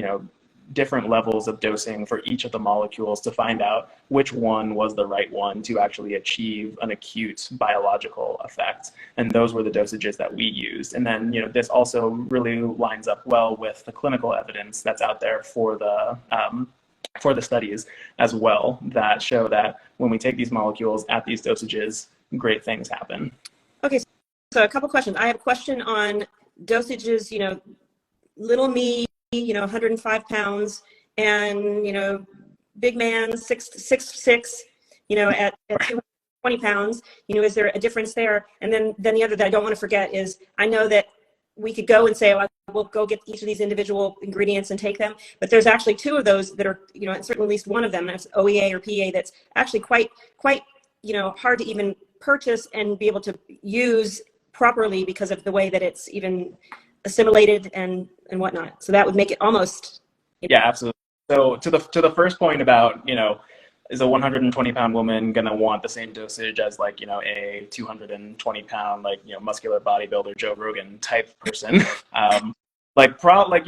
different levels of dosing for each of the molecules to find out which one was the right one to actually achieve an acute biological effect. And those were the dosages that we used. And then, this also really lines up well with the clinical evidence that's out there for the studies as well that show that when we take these molecules at these dosages, great things happen.
Okay, so a couple questions. I have a question on dosages, little me, 105 pounds, and, big man, 6'6", at 220 pounds, is there a difference there? And then the other that I don't want to forget is, I know that we could go and say, well, we'll go get each of these individual ingredients and take them, but there's actually two of those that are, and certainly at least one of them, that's OEA or PA, that's actually quite, hard to even purchase and be able to use properly because of the way that it's even assimilated and whatnot. So that would make it almost.
Yeah, absolutely. So to the first point about, is a 120-pound woman going to want the same dosage as a 220-pound, muscular bodybuilder, Joe Rogan type person? Probably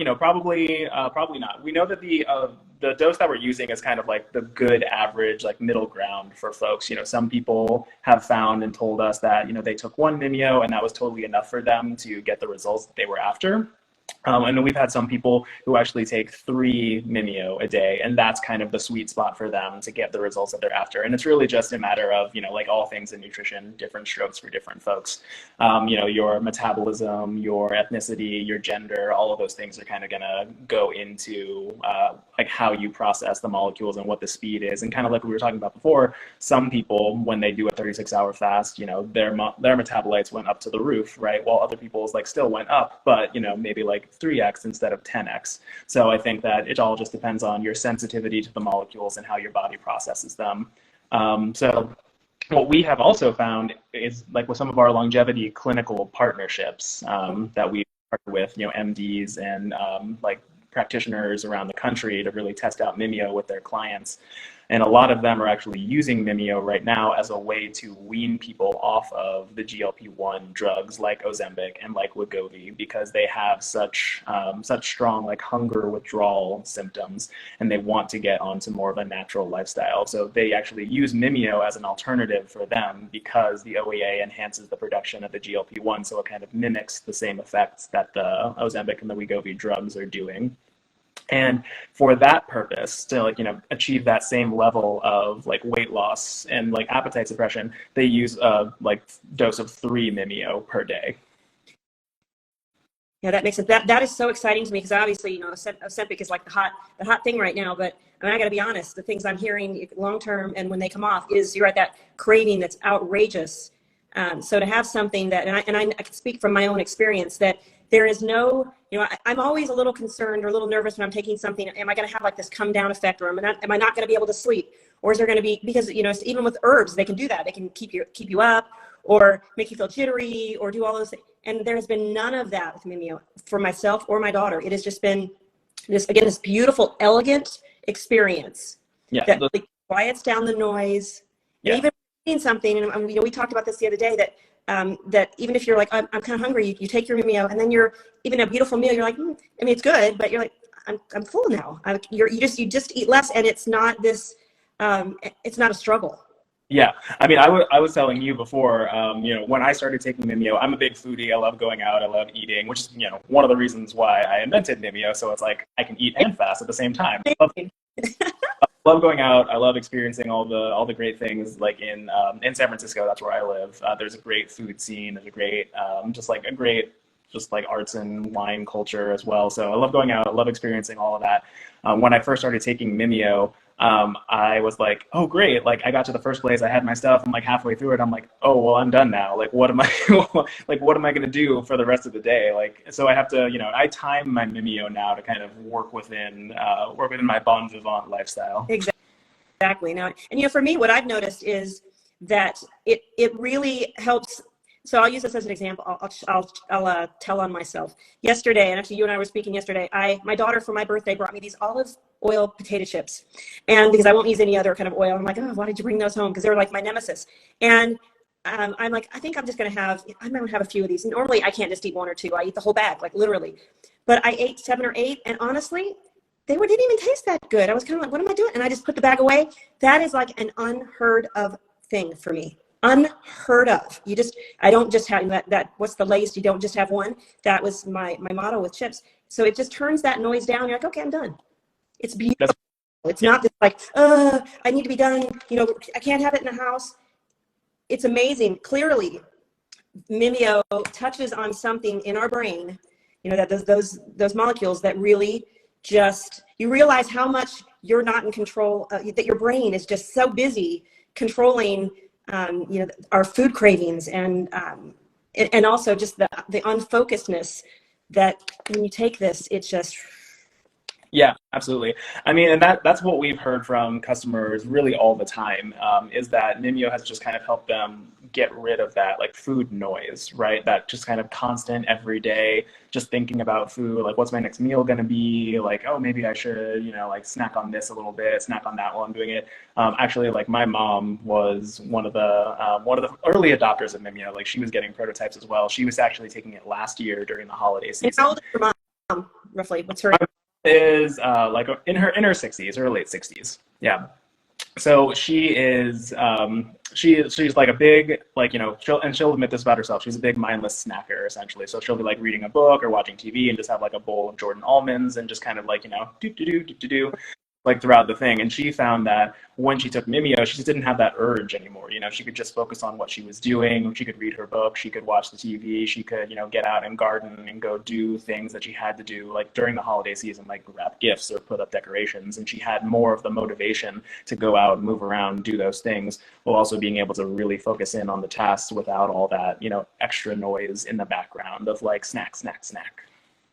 not. We know that the dose that we're using is kind of like the good average, middle ground for folks. Some people have found and told us that, they took one Mimio and that was totally enough for them to get the results that they were after. And we've had some people who actually take 3 Mimio a day, and that's kind of the sweet spot for them to get the results that they're after. And it's really just a matter of, like all things in nutrition, different strokes for different folks. Your metabolism, your ethnicity, your gender, all of those things are kind of going to go into how you process the molecules and what the speed is. And kind of like we were talking about before, some people, when they do a 36-hour fast, their metabolites went up to the roof, right? While other people's still went up, but maybe 3x instead of 10x. So I think that it all just depends on your sensitivity to the molecules and how your body processes them. So what we have also found is with some of our longevity clinical partnerships that we partner with, MDs and practitioners around the country to really test out Mimio with their clients. And a lot of them are actually using Mimio right now as a way to wean people off of the GLP-1 drugs like Ozempic and like Wegovy, because they have such strong hunger withdrawal symptoms, and they want to get onto more of a natural lifestyle. So they actually use Mimio as an alternative for them because the OEA enhances the production of the GLP-1, so it kind of mimics the same effects that the Ozempic and the Wegovy drugs are doing. And for that purpose, to achieve that same level of weight loss and appetite suppression, they use a dose of 3 Mimio per day.
Yeah, that makes sense. That is so exciting to me because obviously, Ozempic is the hot thing right now. But I got to be honest, the things I'm hearing long term and when they come off is you're at that craving that's outrageous. So to have something that, and I can speak from my own experience that there is no, I'm always a little concerned or a little nervous when I'm taking something. Am I going to have this come down effect, or am I not going to be able to sleep? Or is there going to be, because, even with herbs, they can do that. They can keep you up or make you feel jittery or do all those things. And there has been none of that with Mimio for myself or my daughter. It has just been this beautiful, elegant experience that quiets down the noise. Yeah. And even eating something, and we talked about this the other day, that that even if you're I'm kind of hungry, you take your Mimio, and then you're even a beautiful meal. You're it's good, but you're I'm full now. You just eat less, and it's not this. It's not a struggle.
Yeah, I mean, I was telling you before, when I started taking Mimio, I'm a big foodie. I love going out. I love eating, which is, one of the reasons why I invented Mimio. So it's like I can eat and fast at the same time.
Amazing.
Love going out. I love experiencing all the great things. Like in San Francisco, that's where I live. There's a great food scene. There's a great just like arts and wine culture as well. So I love going out. I love experiencing all of that. When I first started taking Mimio, I was like, oh great! Like I got to the first place, I had my stuff. I'm like halfway through it. I'm like, oh well, I'm done now. Like what am I like what am I going to do for the rest of the day? Like so I have to, I time my Mimio now to kind of work within my bon vivant lifestyle.
Exactly. Now, and for me, what I've noticed is that it really helps. So I'll use this as an example. I'll tell on myself. Yesterday, and actually you and I were speaking yesterday, my daughter for my birthday brought me these olive oil potato chips. And because I won't use any other kind of oil, I'm like, oh, why did you bring those home? Because they're like my nemesis. And I'm like, I think I'm going to have a few of these. And normally I can't just eat one or two. I eat the whole bag, like literally. But I ate 7 or 8, and honestly, didn't even taste that good. I was kind of like, what am I doing? And I just put the bag away. That is like an unheard of thing for me. Unheard of. I don't just have that what's the latest? You don't just have one. That was my motto with chips. So it just turns that noise down. You're like, okay, I'm done. It's beautiful. It's not just like, I need to be done. I can't have it in the house. It's amazing. Clearly, Mimio touches on something in our brain, that those molecules that really just, you realize how much you're not in control, that your brain is just so busy controlling, our food cravings and also just the unfocusedness that when you take this, it's just.
Yeah, absolutely. I mean, and that's what we've heard from customers really all the time, is that Mimio has just kind of helped them get rid of that like food noise, right? That just kind of constant every day, just thinking about food, like what's my next meal going to be? Like, oh, maybe I should, like snack on this a little bit, snack on that while I'm doing it. Actually, like my mom was one of the early adopters of Mimio. Like she was getting prototypes as well. She was actually taking it last year during the holiday season.
And how old is your mom, roughly? What's her age?
Is like in her 60s or late 60s. Yeah. So she's like a big, like, she'll admit this about herself. She's a big mindless snacker essentially. So she'll be like reading a book or watching TV and just have like a bowl of Jordan almonds and just kind of like, do like throughout the thing. And she found that when she took Mimio, she just didn't have that urge anymore. She could just focus on what she was doing. She could read her book. She could watch the TV. She could, get out and garden and go do things that she had to do, like during the holiday season, like wrap gifts or put up decorations. And she had more of the motivation to go out, move around, do those things, while also being able to really focus in on the tasks without all that, extra noise in the background of like snack, snack, snack.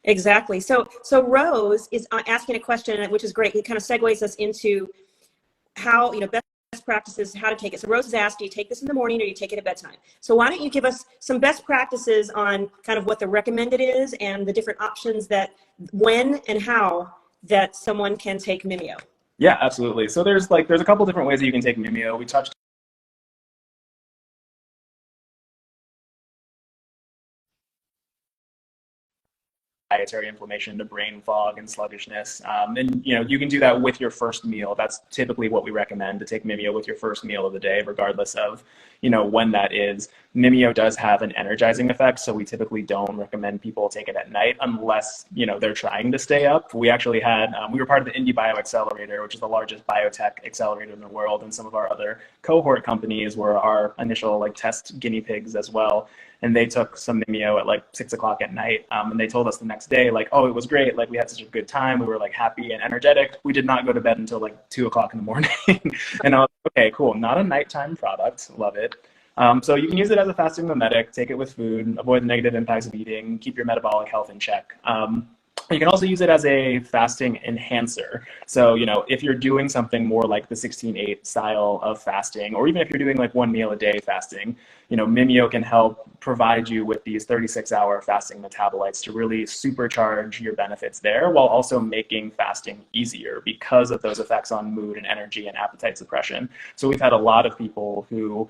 Exactly. So Rose is asking a question, which is great. It kind of segues us into how, best practices, how to take it. So Rose has asked, do you take this in the morning or do you take it at bedtime? So why don't you give us some best practices on kind of what the recommended is and the different options that when and how that someone can take Mimio?
Yeah, absolutely. So there's a couple different ways that you can take Mimio. We touched dietary inflammation to brain fog and sluggishness. And you can do that with your first meal. That's typically what we recommend, to take Mimio with your first meal of the day, regardless of when that is. Mimio does have an energizing effect, so we typically don't recommend people take it at night unless they're trying to stay up. We actually had we were part of the Indie Bio Accelerator, which is the largest biotech accelerator in the world, and some of our other cohort companies were our initial like test guinea pigs as well. And they took some Mimio at like 6 o'clock at night. And they told us the next day, like, oh, it was great. Like we had such a good time. We were like happy and energetic. We did not go to bed until like 2 o'clock in the morning. And I was like, okay, cool. Not a nighttime product. Love it. So you can use it as a fasting mimetic, take it with food, avoid the negative impacts of eating, keep your metabolic health in check. You can also use it as a fasting enhancer. So, if you're doing something more like the 16/8 style of fasting, or even if you're doing like 1 meal a day fasting, Mimio can help provide you with these 36-hour fasting metabolites to really supercharge your benefits there, while also making fasting easier because of those effects on mood and energy and appetite suppression. So we've had a lot of people who,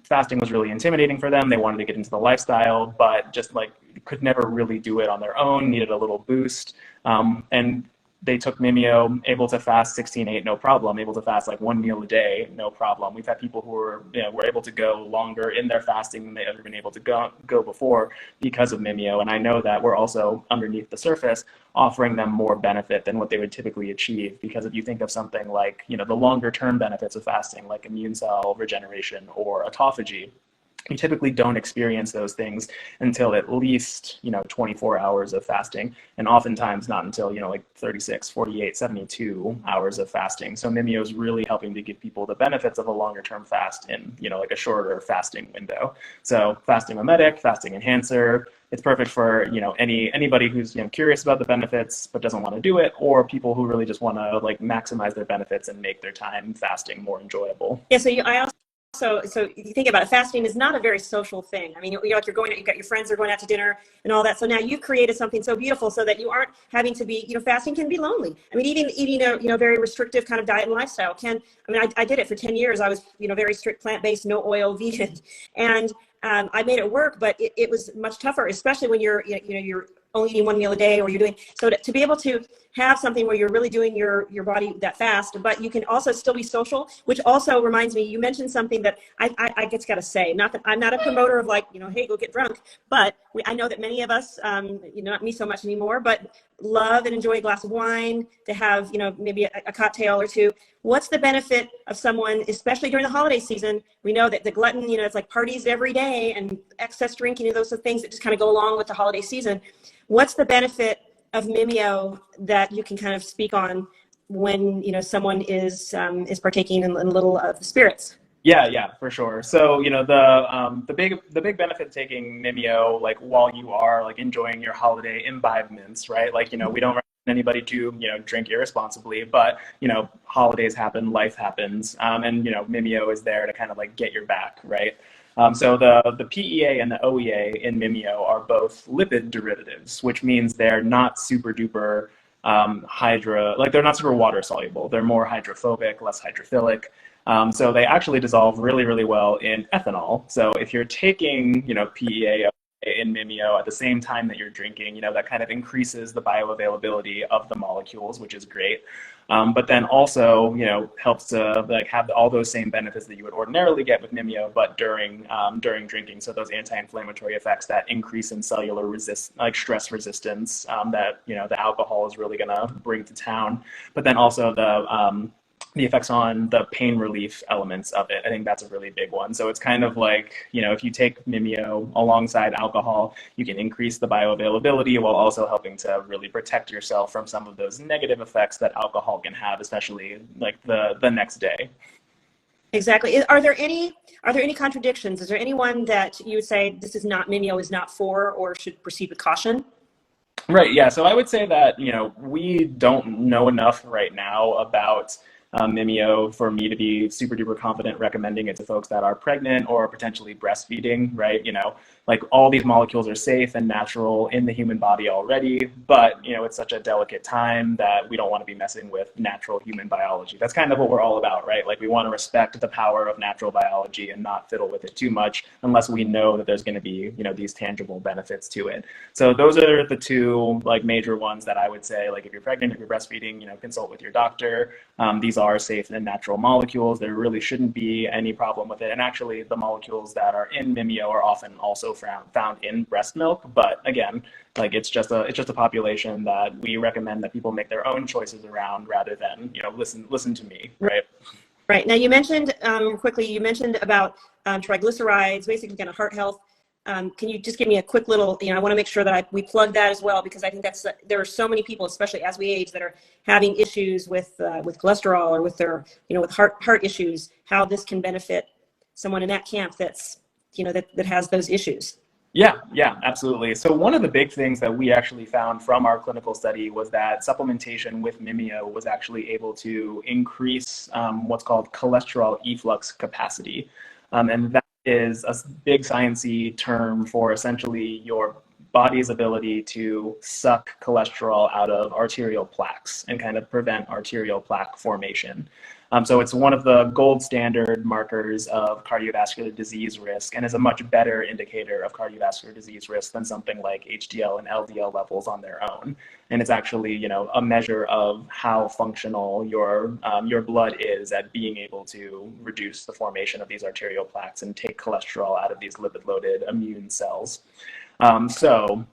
fasting was really intimidating for them. They wanted to get into the lifestyle, but just like could never really do it on their own, needed a little boost. And they took Mimio, able to fast 16/8, no problem, able to fast like 1 meal a day, no problem. We've had people who were able to go longer in their fasting than they ever been able to go before because of Mimio. And I know that we're also underneath the surface offering them more benefit than what they would typically achieve. Because if you think of something like, the longer term benefits of fasting, like immune cell regeneration or autophagy, you typically don't experience those things until at least 24 hours of fasting, and oftentimes not until like 36, 48, 72 hours of fasting. So Mimio is really helping to give people the benefits of a longer term fast in like a shorter fasting window. So fasting mimetic, fasting enhancer, it's perfect for anybody who's curious about the benefits but doesn't want to do it, or people who really just want to like maximize their benefits and make their time fasting more enjoyable.
Yeah, so you think about it, fasting is not a very social thing. I mean, like you've got your friends are going out to dinner and all that. So now you've created something so beautiful so that you aren't having to be, fasting can be lonely. I mean, eating a very restrictive kind of diet and lifestyle I did it for 10 years. I was, very strict plant-based, no oil, vegan. And I made it work, but it was much tougher, especially when you're only eating 1 meal a day, or you're doing, so to be able to have something where you're really doing your body that fast, but you can also still be social, which also reminds me, you mentioned something that I just got to say, not that I'm not a promoter of like, hey, go get drunk, but I know that many of us, not me so much anymore, but love and enjoy a glass of wine, to have, maybe a cocktail or two. What's the benefit of someone, especially during the holiday season? We know that the glutton, it's like parties every day and excess drinking and those are things that just kind of go along with the holiday season. What's the benefit of Mimio that you can kind of speak on when someone is partaking in a little of the spirits?
Yeah, for sure. So, the big benefit taking Mimio, like while you are like enjoying your holiday imbibements, right? Like, we don't recommend anybody to, drink irresponsibly, but, holidays happen, life happens. And, Mimio is there to kind of like get your back, right? So the PEA and the OEA in Mimio are both lipid derivatives, which means they're not super duper they're not super water soluble. They're more hydrophobic, less hydrophilic. So they actually dissolve really, really well in ethanol. So if you're taking, PEA in Mimio at the same time that you're drinking, that kind of increases the bioavailability of the molecules, which is great. But then also, helps to like have all those same benefits that you would ordinarily get with Mimio, but during drinking. So those anti-inflammatory effects, that increase in cellular stress resistance, that the alcohol is really going to bring to town. But then also the effects on the pain relief elements of it. I think that's a really big one. So it's kind of like, if you take Mimio alongside alcohol, you can increase the bioavailability while also helping to really protect yourself from some of those negative effects that alcohol can have, especially like the next day.
Exactly. Are there any contradictions? Is there anyone that you would say Mimio is not for, or should proceed with caution?
Right. Yeah. So I would say that, we don't know enough right now about Mimio for me to be super duper confident recommending it to folks that are pregnant or potentially breastfeeding, right? Like all these molecules are safe and natural in the human body already, but it's such a delicate time that we don't want to be messing with natural human biology. That's kind of what we're all about, right? Like we want to respect the power of natural biology and not fiddle with it too much unless we know that there's going to be, these tangible benefits to it. So those are the two like major ones that I would say, like if you're pregnant, if you're breastfeeding, consult with your doctor. These are safe and natural molecules. There really shouldn't be any problem with it. And actually the molecules that are in Mimio are often also found in breast milk. But again, like it's just a population that we recommend that people make their own choices around rather than, listen to me, right?
Right. Now you mentioned quickly, about triglycerides, basically kind of heart health. Can you just give me a quick little, I want to make sure that we plug that as well, because I think there are so many people, especially as we age, that are having issues with cholesterol or with their, with heart issues, how this can benefit someone in that camp that's, that has those issues.
Yeah, absolutely. So one of the big things that we actually found from our clinical study was that supplementation with Mimio was actually able to increase what's called cholesterol efflux capacity. And that is a big sciencey term for essentially your body's ability to suck cholesterol out of arterial plaques and kind of prevent arterial plaque formation. So it's one of the gold standard markers of cardiovascular disease risk and is a much better indicator of cardiovascular disease risk than something like HDL and LDL levels on their own. And it's actually, you know, a measure of how functional your blood is at being able to reduce the formation of these arterial plaques and take cholesterol out of these lipid-loaded immune cells. So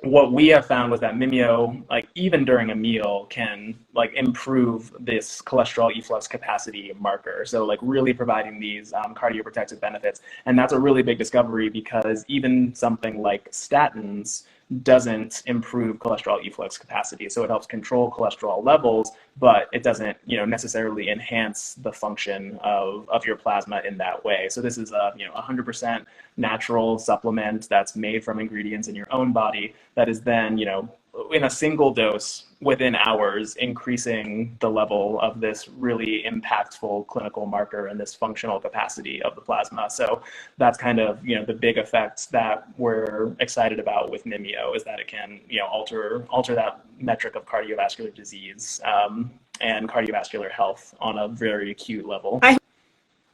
what we have found was that Mimio, like even during a meal, can like improve this cholesterol efflux capacity marker. So like really providing these cardioprotective benefits. And that's a really big discovery because even something like statins doesn't improve cholesterol efflux capacity. So it helps control cholesterol levels, but it doesn't, you know, necessarily enhance the function of your plasma in that way. So this is a, you know, 100% natural supplement that's made from ingredients in your own body that is then, you know, in a single dose within hours, increasing the level of this really impactful clinical marker and this functional capacity of the plasma. So that's kind of, you know, the big effects that we're excited about with Mimio is that it can, you know, alter that metric of cardiovascular disease and cardiovascular health on a very acute level.
I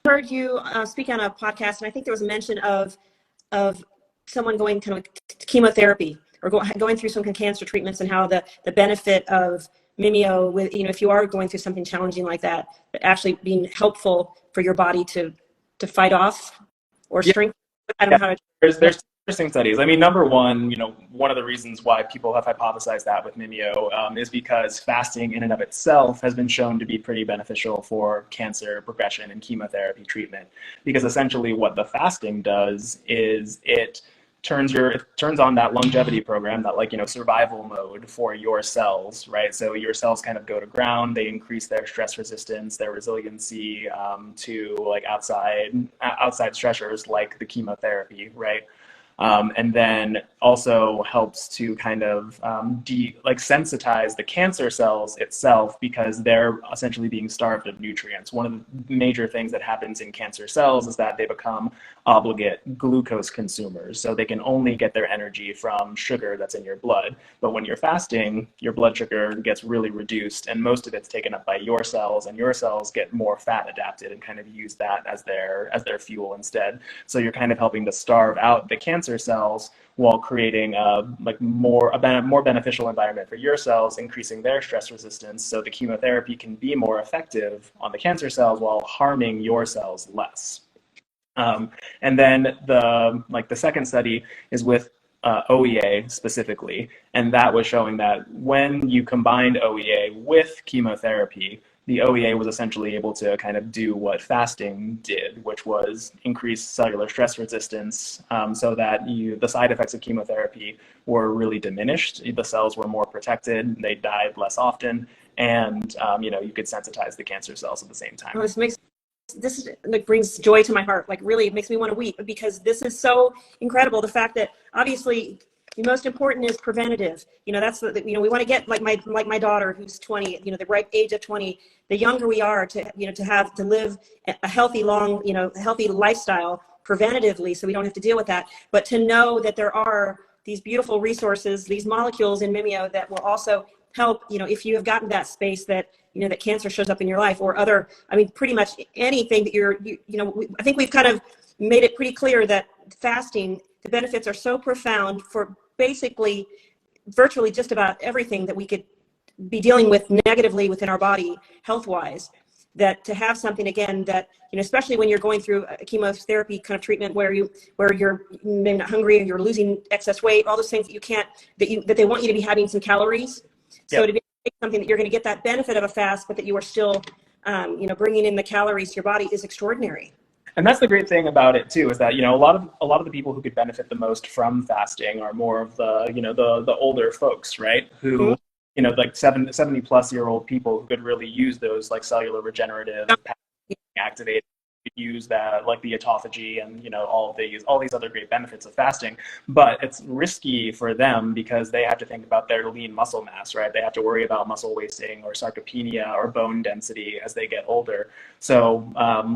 heard you speak on a podcast, and I think there was a mention of someone going kind of chemotherapy or going through some kind of cancer treatments, and how the benefit of Mimio, with, you know, if you are going through something challenging like that, but actually being helpful for your body to fight off or strengthen. I don't know how to.
There's interesting studies. I mean, number one, you know, one of the reasons why people have hypothesized that with Mimio is because fasting in and of itself has been shown to be pretty beneficial for cancer progression and chemotherapy treatment. Because essentially what the fasting does is it turns on that longevity program, that, like, you know, survival mode for your cells, right? So your cells kind of go to ground, they increase their stress resistance, their resiliency to like outside stressors like the chemotherapy, right? And then also helps to kind of sensitize the cancer cells itself, because they're essentially being starved of nutrients. One of the major things that happens in cancer cells is that they become obligate glucose consumers. So they can only get their energy from sugar that's in your blood. But when you're fasting, your blood sugar gets really reduced, and most of it's taken up by your cells, and your cells get more fat adapted and kind of use that as their fuel instead. So you're kind of helping to starve out the cancer cells while creating a more beneficial environment for your cells, increasing their stress resistance, so the chemotherapy can be more effective on the cancer cells while harming your cells less. And then the second study is with OEA specifically, and that was showing that when you combined OEA with chemotherapy, the OEA was essentially able to kind of do what fasting did, which was increase cellular stress resistance, so that the side effects of chemotherapy were really diminished. The cells were more protected, they died less often, and you know, you could sensitize the cancer cells at the same time.
Oh, this brings joy to my heart. Like, really, it makes me want to weep, because this is so incredible. The fact that obviously the most important is preventative. You know, that's you know, we want to get like my daughter who's 20, you know, the right age of 20, the younger we are to, you know, to live a healthy, long, you know, healthy lifestyle preventatively, so we don't have to deal with that. But to know that there are these beautiful resources, these molecules in Mimio that will also help, you know, if you have gotten that space that, you know, that cancer shows up in your life, or other, I mean, pretty much anything that you know, I think we've kind of made it pretty clear that fasting, the benefits are so profound for basically virtually just about everything that we could be dealing with negatively within our body health-wise, that to have something, again, that, you know, especially when you're going through a chemotherapy kind of treatment where you're maybe not hungry, and you're losing excess weight, all those things that you can't, that they want you to be having some calories. So
Yep.
to be something that you're going to get that benefit of a fast, but that you are still, you know, bringing in the calories to your body, is extraordinary.
And that's the great thing about it too, is that, you know, a lot of the people who could benefit the most from fasting are more of the, you know, the older folks, right? Who, mm-hmm. you know, like 70 plus year old people who could really use those like cellular regenerative activated use that, like the autophagy and, you know, all these other great benefits of fasting. But it's risky for them because they have to think about their lean muscle mass, right? They have to worry about muscle wasting or sarcopenia or bone density as they get older. So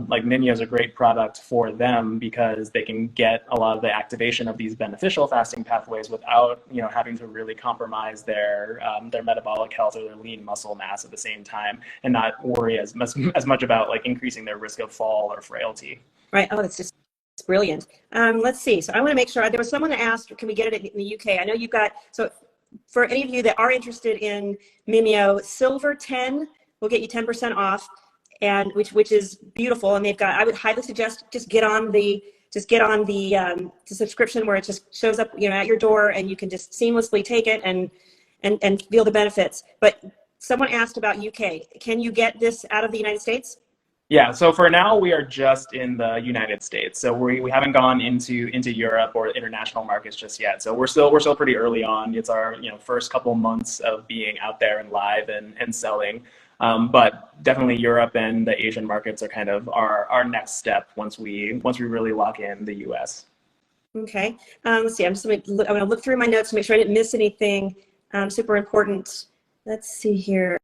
like Mimio is a great product for them because they can get a lot of the activation of these beneficial fasting pathways without, you know, having to really compromise their metabolic health or their lean muscle mass at the same time, and not worry as much about like increasing their risk of fall or frailty.
Right. Oh, that's just brilliant. Let's see. So I want to make sure there was someone that asked, can we get it in the UK? I know you've got, so for any of you that are interested in Mimio, Silver 10 will get you 10% off, and which is beautiful. And they've got, I would highly suggest just get on the subscription where it just shows up, you know, at your door, and you can just seamlessly take it and feel the benefits. But someone asked about UK. Can you get this out of the United States?
Yeah, so for now we are just in the United States. So we haven't gone into Europe or international markets just yet. So we're still pretty early on. It's our, you know, first couple months of being out there and live and selling. But definitely Europe and the Asian markets are kind of our next step once we really lock in the US.
Okay. Let's see. I'm going to look through my notes to make sure I didn't miss anything super important. Let's see here.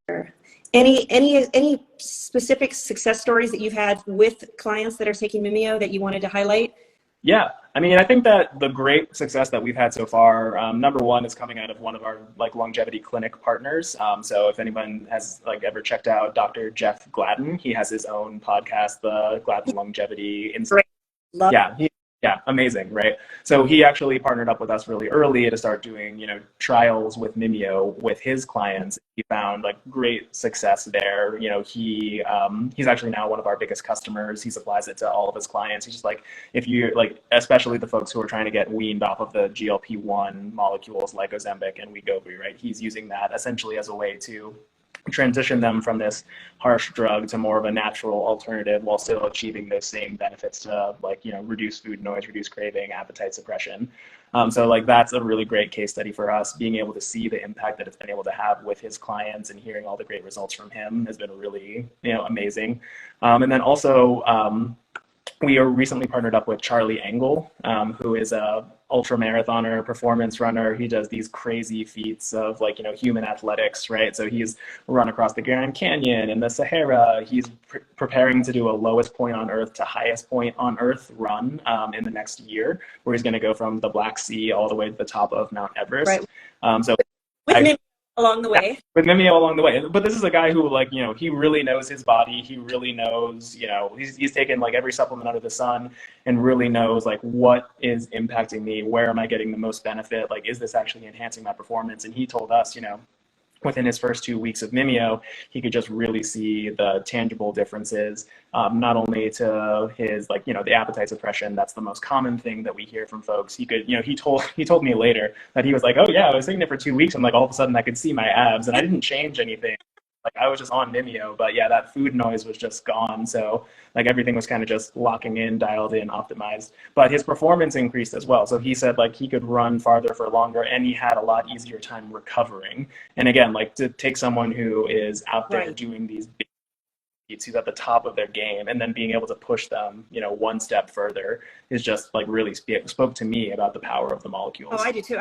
Any specific success stories that you've had with clients that are taking Mimio that you wanted to highlight?
Yeah, I mean, I think that the great success that we've had so far, number one, is coming out of one of our like longevity clinic partners. So if anyone has like ever checked out Dr. Jeff Gladden, he has his own podcast, the Gladden Longevity Institute.
Love
Yeah, yeah, amazing, right? So he actually partnered up with us really early to start doing, you know, trials with Mimio with his clients. He found like great success there. You know, he's actually now one of our biggest customers. He supplies it to all of his clients. He's just like, if you like, especially the folks who are trying to get weaned off of the GLP-1 molecules like Ozempic and Wegovy, right? He's using that essentially as a way to transition them from this harsh drug to more of a natural alternative while still achieving those same benefits to, like, you know, reduce food noise, reduce craving, appetite suppression. So like that's a really great case study for us. Being able to see the impact that it's been able to have with his clients and hearing all the great results from him has been really, you know, amazing. And then also we are recently partnered up with Charlie Engle, who is a ultra marathoner, performance runner. He does these crazy feats of, like, you know, human athletics, right? So he's run across the Grand Canyon and the Sahara. He's preparing to do a lowest point on Earth to highest point on Earth run in the next year, where he's going to go from the Black Sea all the way to the top of Mount Everest.
Right. So with me along the way.
With Mimio along the way. But this is a guy who, like, you know, he really knows his body. He really knows, you know, he's taken like every supplement under the sun and really knows like what is impacting me, where am I getting the most benefit, like is this actually enhancing my performance? And he told us, you know, within his first 2 weeks of Mimio, he could just really see the tangible differences, not only to his, like, you know, the appetite suppression. That's the most common thing that we hear from folks. He could, you know, he told me later that he was like, oh yeah, I was taking it for 2 weeks and like all of a sudden I could see my abs and I didn't change anything. Like I was just on Mimio, but yeah, that food noise was just gone. So like everything was kind of just locking in, dialed in, optimized. But his performance increased as well. So he said like he could run farther for longer and he had a lot easier time recovering. And again, like to take someone who is out there doing these big feats, who's at the top of their game, and then being able to push them, you know, one step further is just like really spoke to me about the power of the molecules.
Oh, I do too.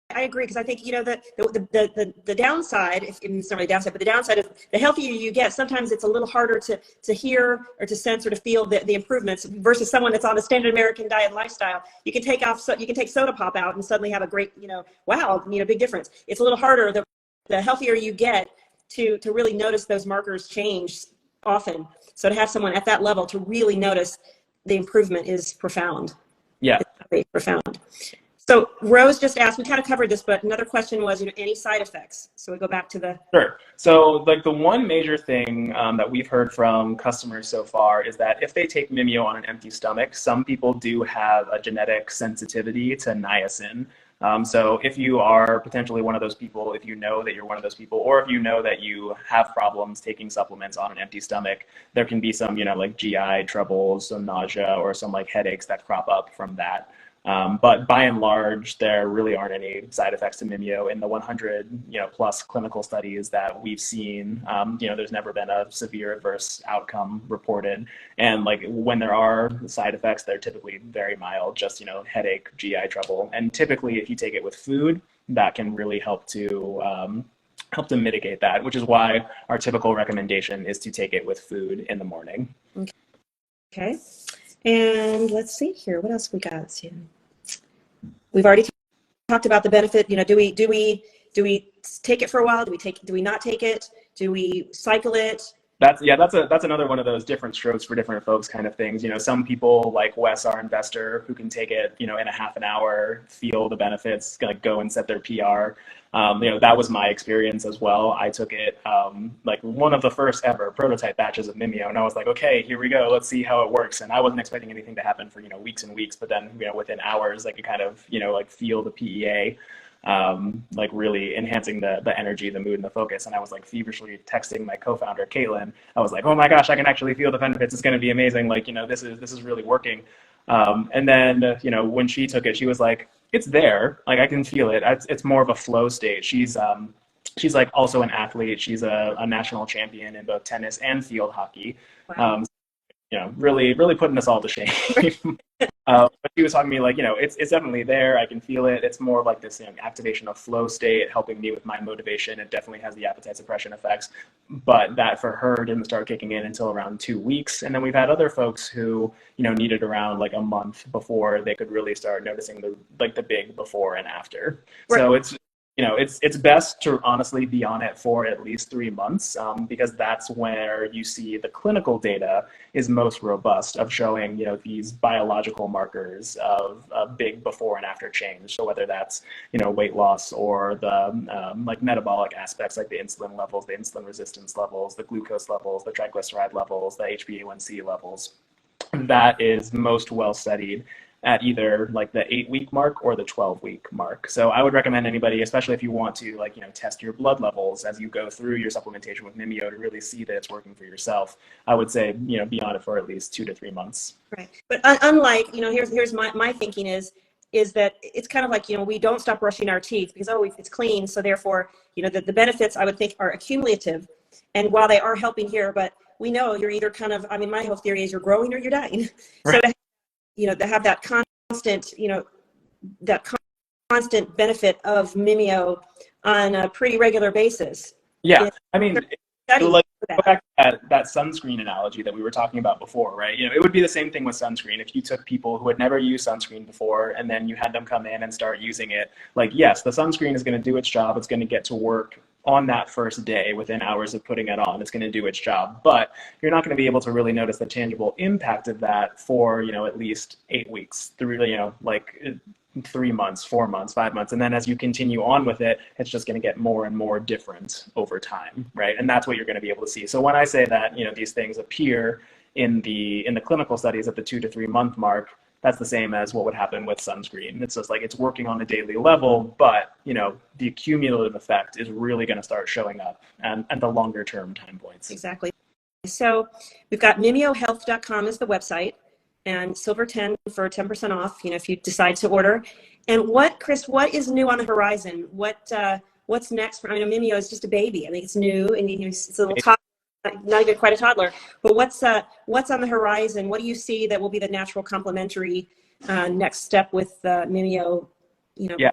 I agree, because I think, you know, the downside, if it's not really a downside, but the downside is the healthier you get, sometimes it's a little harder to hear or to sense or to feel the improvements versus someone that's on a standard American diet and lifestyle. You can take soda pop out and suddenly have a great, you know, wow, you know, big difference. It's a little harder the healthier you get to really notice those markers change often. So to have someone at that level to really notice the improvement is profound.
Yeah.
It's really profound. So Rose just asked, we kind of covered this, but another question was, you know, any side effects? So we go back to the...
Sure. So like the one major thing that we've heard from customers so far is that if they take Mimio on an empty stomach, some people do have a genetic sensitivity to niacin. So if you are potentially one of those people, if you know that you're one of those people, or if you know that you have problems taking supplements on an empty stomach, there can be some, you know, like GI troubles, some nausea, or some like headaches that crop up from that. But by and large, there really aren't any side effects to Mimio in the 100 plus clinical studies that we've seen. There's never been a severe adverse outcome reported, and like when there are side effects, they're typically very mild, just headache, GI trouble, and typically if you take it with food, that can really help to mitigate that, which is why our typical recommendation is to take it with food in the morning.
Okay. And let's see here. What else we got? We've already talked about the benefit. Do we take it for a while? Do we not take it? Do we cycle it?
That's another one of those different strokes for different folks kind of things. Some people like Wes, our investor, who can take it, in a half an hour, feel the benefits, like go and set their PR. That was my experience as well. I took it like one of the first ever prototype batches of Mimio, and I was like, okay, here we go. Let's see how it works. And I wasn't expecting anything to happen for weeks and weeks, but then within hours, like you kind of like feel the PEA. Like really enhancing the energy, the mood, and the focus. And I was like feverishly texting my co-founder, Caitlin. I was like, oh my gosh, I can actually feel the benefits. It's going to be amazing. Like, this is really working. And then, when she took it, she was like, it's there. Like, I can feel it. It's more of a flow state. She's like also an athlete. She's a national champion in both tennis and field hockey. Wow. Really putting us all to shame. But she was talking to me like, it's definitely there. I can feel it. It's more of like this activation of flow state, helping me with my motivation. It definitely has the appetite suppression effects, but that for her didn't start kicking in until around 2 weeks. And then we've had other folks who, needed around like a month before they could really start noticing the big before and after. Right. So it's best to honestly be on it for at least 3 months, because that's where you see the clinical data is most robust of showing, these biological markers of a big before and after change. So whether that's, weight loss or the like metabolic aspects like the insulin levels, the insulin resistance levels, the glucose levels, the triglyceride levels, the HbA1c levels, that is most well studied at either like the 8-week mark or the 12-week mark. So I would recommend anybody, especially if you want to test your blood levels as you go through your supplementation with Mimio to really see that it's working for yourself. I would say, be on it for at least 2 to 3 months.
Right. But unlike, here's my thinking is that it's kind of like, we don't stop brushing our teeth because, it's clean. So therefore, the benefits I would think are accumulative. And while they are helping here, but we know you're either kind of, my whole theory is you're growing or you're dying. Right. So to have that constant, that constant benefit of Mimio on a pretty regular basis.
Yeah, like go back to that sunscreen analogy that we were talking about before, right? It would be the same thing with sunscreen. If you took people who had never used sunscreen before and then you had them come in and start using it, like, yes, the sunscreen is going to do its job. It's going to get to work on that first day within hours of putting it on. It's going to do its job, but you're not going to be able to really notice the tangible impact of that for, at least 8 weeks through, like 3 months, 4 months, 5 months. And then as you continue on with it, it's just going to get more and more different over time, right? And that's what you're going to be able to see. So when I say that, these things appear in the clinical studies at the 2 to 3 month mark, that's the same as what would happen with sunscreen. It's just like it's working on a daily level, but the cumulative effect is really going to start showing up and at the longer term time points.
Exactly. So we've got mimiohealth.com as the website, and Silver 10 for 10% off, if you decide to order. And Chris, what is new on the horizon? What's next? Mimio is just a baby. It's new, and it's a little toddler, not even quite a toddler. But what's on the horizon? What do you see that will be the natural complementary next step with Mimio?
Yeah.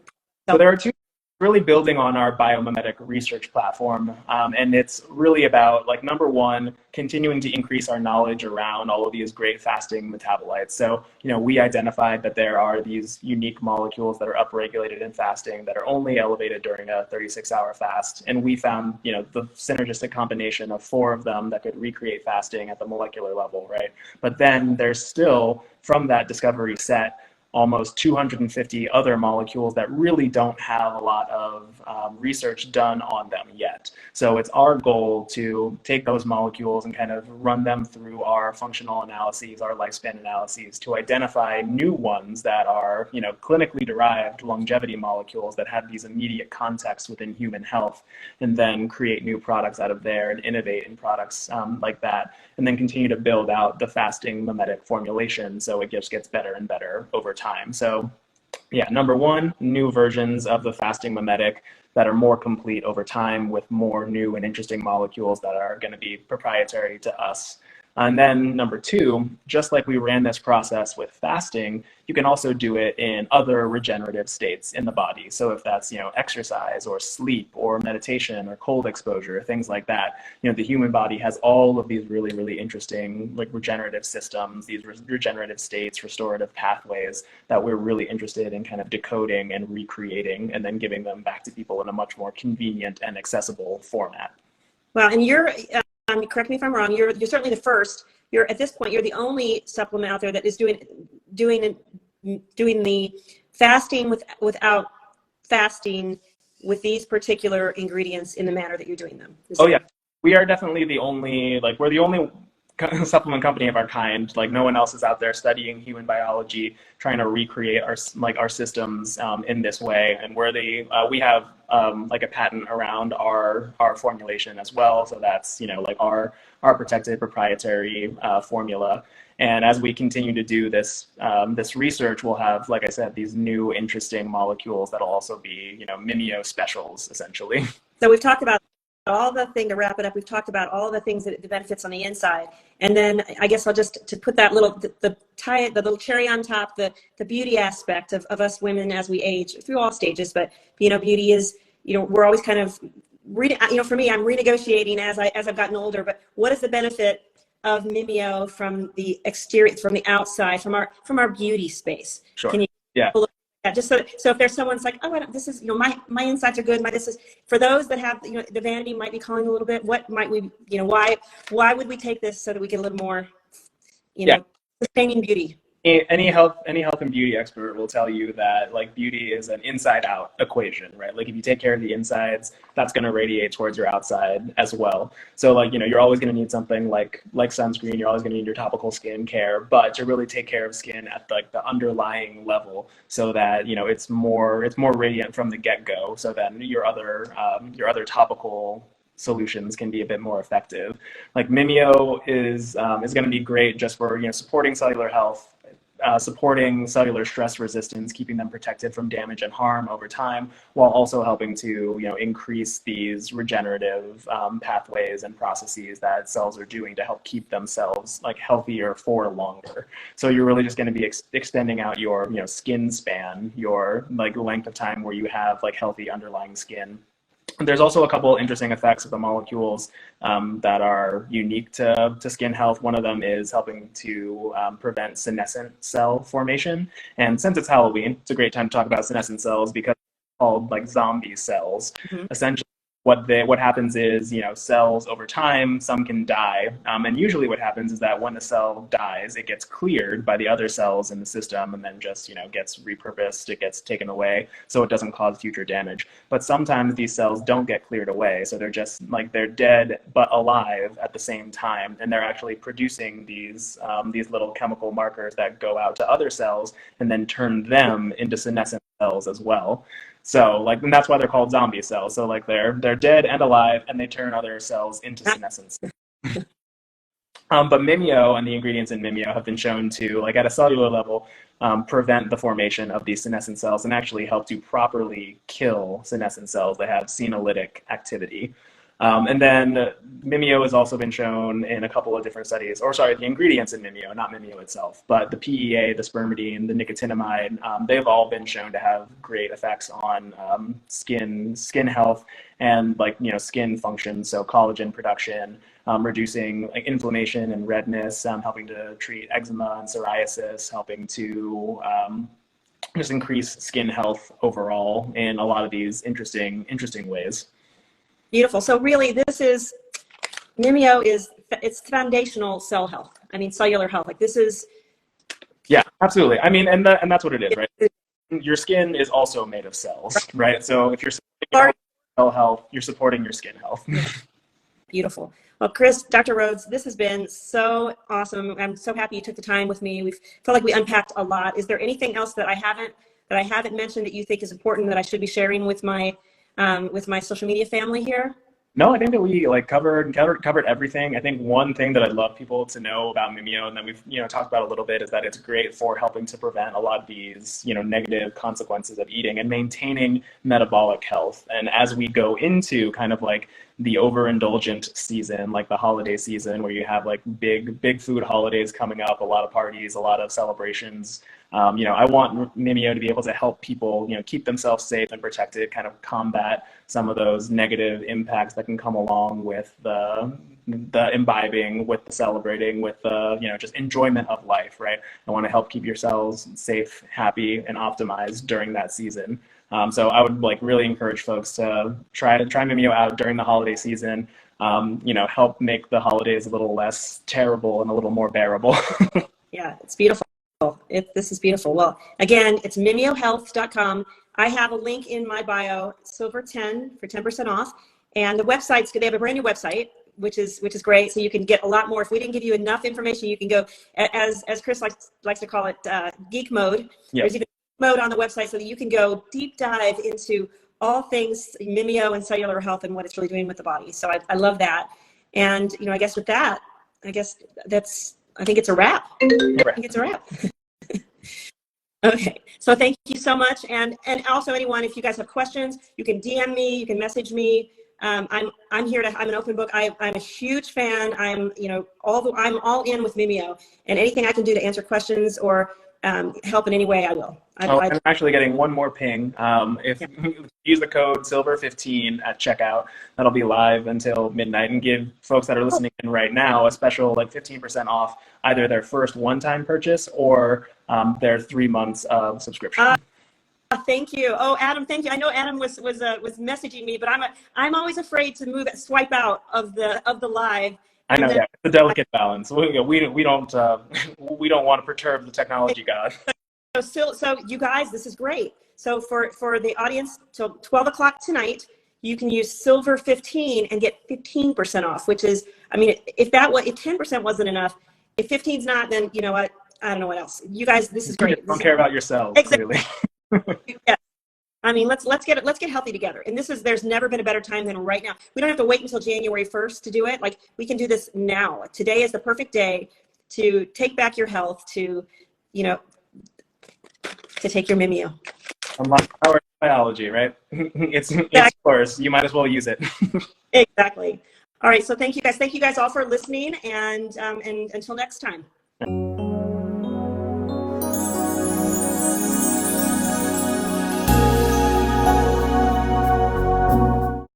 So there are two. Really building on our Biomimetic research platform. And it's really about, like, number one, continuing to increase our knowledge around all of these great fasting metabolites. So, we identified that there are these unique molecules that are upregulated in fasting that are only elevated during a 36-hour fast. And we found, the synergistic combination of 4 of them that could recreate fasting at the molecular level, right? But then there's still, from that discovery set, almost 250 other molecules that really don't have a lot of research done on them yet. So it's our goal to take those molecules and kind of run them through our functional analyses, our lifespan analyses, to identify new ones that are, clinically derived longevity molecules that have these immediate contexts within human health, and then create new products out of there and innovate in products like that, and then continue to build out the fasting mimetic formulation so it just gets better and better over time. time. So yeah, number one, new versions of the fasting mimetic that are more complete over time with more new and interesting molecules that are going to be proprietary to us. And then number two, just like we ran this process with fasting, you can also do it in other regenerative states in the body. So if that's, exercise or sleep or meditation or cold exposure, things like that, the human body has all of these really, really interesting like regenerative systems, these regenerative states, restorative pathways that we're really interested in kind of decoding and recreating and then giving them back to people in a much more convenient and accessible format.
Well, and you're, correct me if I'm wrong, you're certainly the first. You're at this point, you're the only supplement out there that is doing the fasting without fasting with these particular ingredients in the manner that you're doing them.
Oh yeah, we are definitely the only, we're the only supplement company of our kind. Like no one else is out there studying human biology, trying to recreate our systems in this way. And we have like a patent around our formulation as well. So that's our protected proprietary formula. And as we continue to do this this research, we'll have, like I said, these new interesting molecules that'll also be Mimio specials essentially.
So we've talked about all the thing to wrap it up. We've talked about all the things that the benefits on the inside, and then I guess I'll just to put that the little cherry on top, the beauty aspect of us women as we age through all stages. But beauty is we're always kind of for me, I'm renegotiating as I've gotten older. But what is the benefit of Mimio from the exterior, from the outside, from our beauty space?
Sure.
Can you just so if there's someone's like, oh, this is my insides are good, this is for those that have the vanity might be calling a little bit. What might we why would we take this so that we get a little more sustaining beauty?
Any health and beauty expert will tell you that beauty is an inside out equation, right? Like if you take care of the insides, that's going to radiate towards your outside as well. So you're always going to need something like sunscreen. You're always going to need your topical skin care, but to really take care of skin at the underlying level so that it's more radiant from the get-go, so then your other topical solutions can be a bit more effective. Like Mimio is going to be great just for supporting cellular health, supporting cellular stress resistance, keeping them protected from damage and harm over time, while also helping to increase these regenerative pathways and processes that cells are doing to help keep themselves healthier for longer. So you're really just going to be extending out your skin span, your length of time where you have healthy underlying skin. There's also a couple interesting effects of the molecules that are unique to skin health. One of them is helping to prevent senescent cell formation. And since it's Halloween, it's a great time to talk about senescent cells because they're called zombie cells. Mm-hmm. Essentially, what happens is, cells over time, some can die. And usually what happens is that when a cell dies, it gets cleared by the other cells in the system and then just, gets repurposed, it gets taken away so it doesn't cause future damage. But sometimes these cells don't get cleared away. So they're just they're dead but alive at the same time. And they're actually producing these little chemical markers that go out to other cells and then turn them into senescent cells as well. So and that's why they're called zombie cells. So they're dead and alive, and they turn other cells into senescence. But Mimio and the ingredients in Mimio have been shown to, at a cellular level, prevent the formation of these senescent cells and actually help to properly kill senescent cells that have senolytic activity. And then Mimio has also been shown in a couple of different studies, the ingredients in Mimio, not Mimio itself, but the PEA, the spermidine, the nicotinamide, they've all been shown to have great effects on skin health and skin function, so collagen production, reducing inflammation and redness, helping to treat eczema and psoriasis, helping to just increase skin health overall in a lot of these interesting ways.
Beautiful. So really, Mimio it's foundational cell health. Cellular health. This is.
Yeah, absolutely. And that's what it is, right? Your skin is also made of cells, right? So if you're supporting cell health, you're supporting your skin health.
Beautiful. Well, Dr. Rhodes, this has been so awesome. I'm so happy you took the time with me. We felt like we unpacked a lot. Is there anything else that I haven't mentioned that you think is important that I should be sharing with my social media family here?
No, I think that we like covered everything. I think one thing that I'd love people to know about Mimio, and that we've talked about a little bit, is that it's great for helping to prevent a lot of these negative consequences of eating and maintaining metabolic health. And as we go into kind of like the overindulgent season, like the holiday season, where you have like big food holidays coming up, a lot of parties, a lot of celebrations. I want Mimio to be able to help people, keep themselves safe and protected, kind of combat some of those negative impacts that can come along with the imbibing, with the celebrating, with the, just enjoyment of life, right? I want to help keep yourselves safe, happy, and optimized during that season. So I would like really encourage folks to try Mimio out during the holiday season. Help make the holidays a little less terrible and a little more bearable.
Yeah, it's beautiful. This is beautiful. Well, again, it's mimiohealth.com. I have a link in my bio, Silver 10 for 10% off. And the website's good. They have a brand new website, which is great. So you can get a lot more. If we didn't give you enough information, you can go, as Chris likes to call it, geek mode.
Yep.
There's even mode on the website so that you can go deep dive into all things Mimio and cellular health and what it's really doing with the body. So I love that. And, I guess with that, I think it's a wrap. I think it's a wrap. Okay, so thank you so much, and also anyone, if you guys have questions, you can DM me, you can message me. I'm here I'm an open book. I'm a huge fan. I'm all in with Mimio, and anything I can do to answer questions or help in any way, I will.
I'm actually getting one more ping. If you use the code Silver15 at checkout, that'll be live until midnight, and give folks that are listening in right now a special 15% off either their first one-time purchase or their 3 months of subscription.
Thank you. Oh, Adam, thank you. I know Adam was messaging me, but I'm always afraid to swipe out of the live.
I know, yeah, it's a delicate balance. We don't want to perturb the technology god.
So you guys, this is great. So for the audience, till 12 o'clock tonight, you can use Silver 15 and get 15% off, which is, if 10% wasn't enough, if 15's not, then you know what? I don't know what else. You guys, this is great.
Don't care about yourselves,
exactly.
Clearly.
Yeah. Let's get healthy together. And there's never been a better time than right now. We don't have to wait until January 1st to do it. Like, we can do this now. Today is the perfect day to take back your health, to take your Mimio.
Unlock power biology, right? It's yours. You might as well use it.
Exactly. All right. So thank you guys. Thank you guys all for listening, and until next time.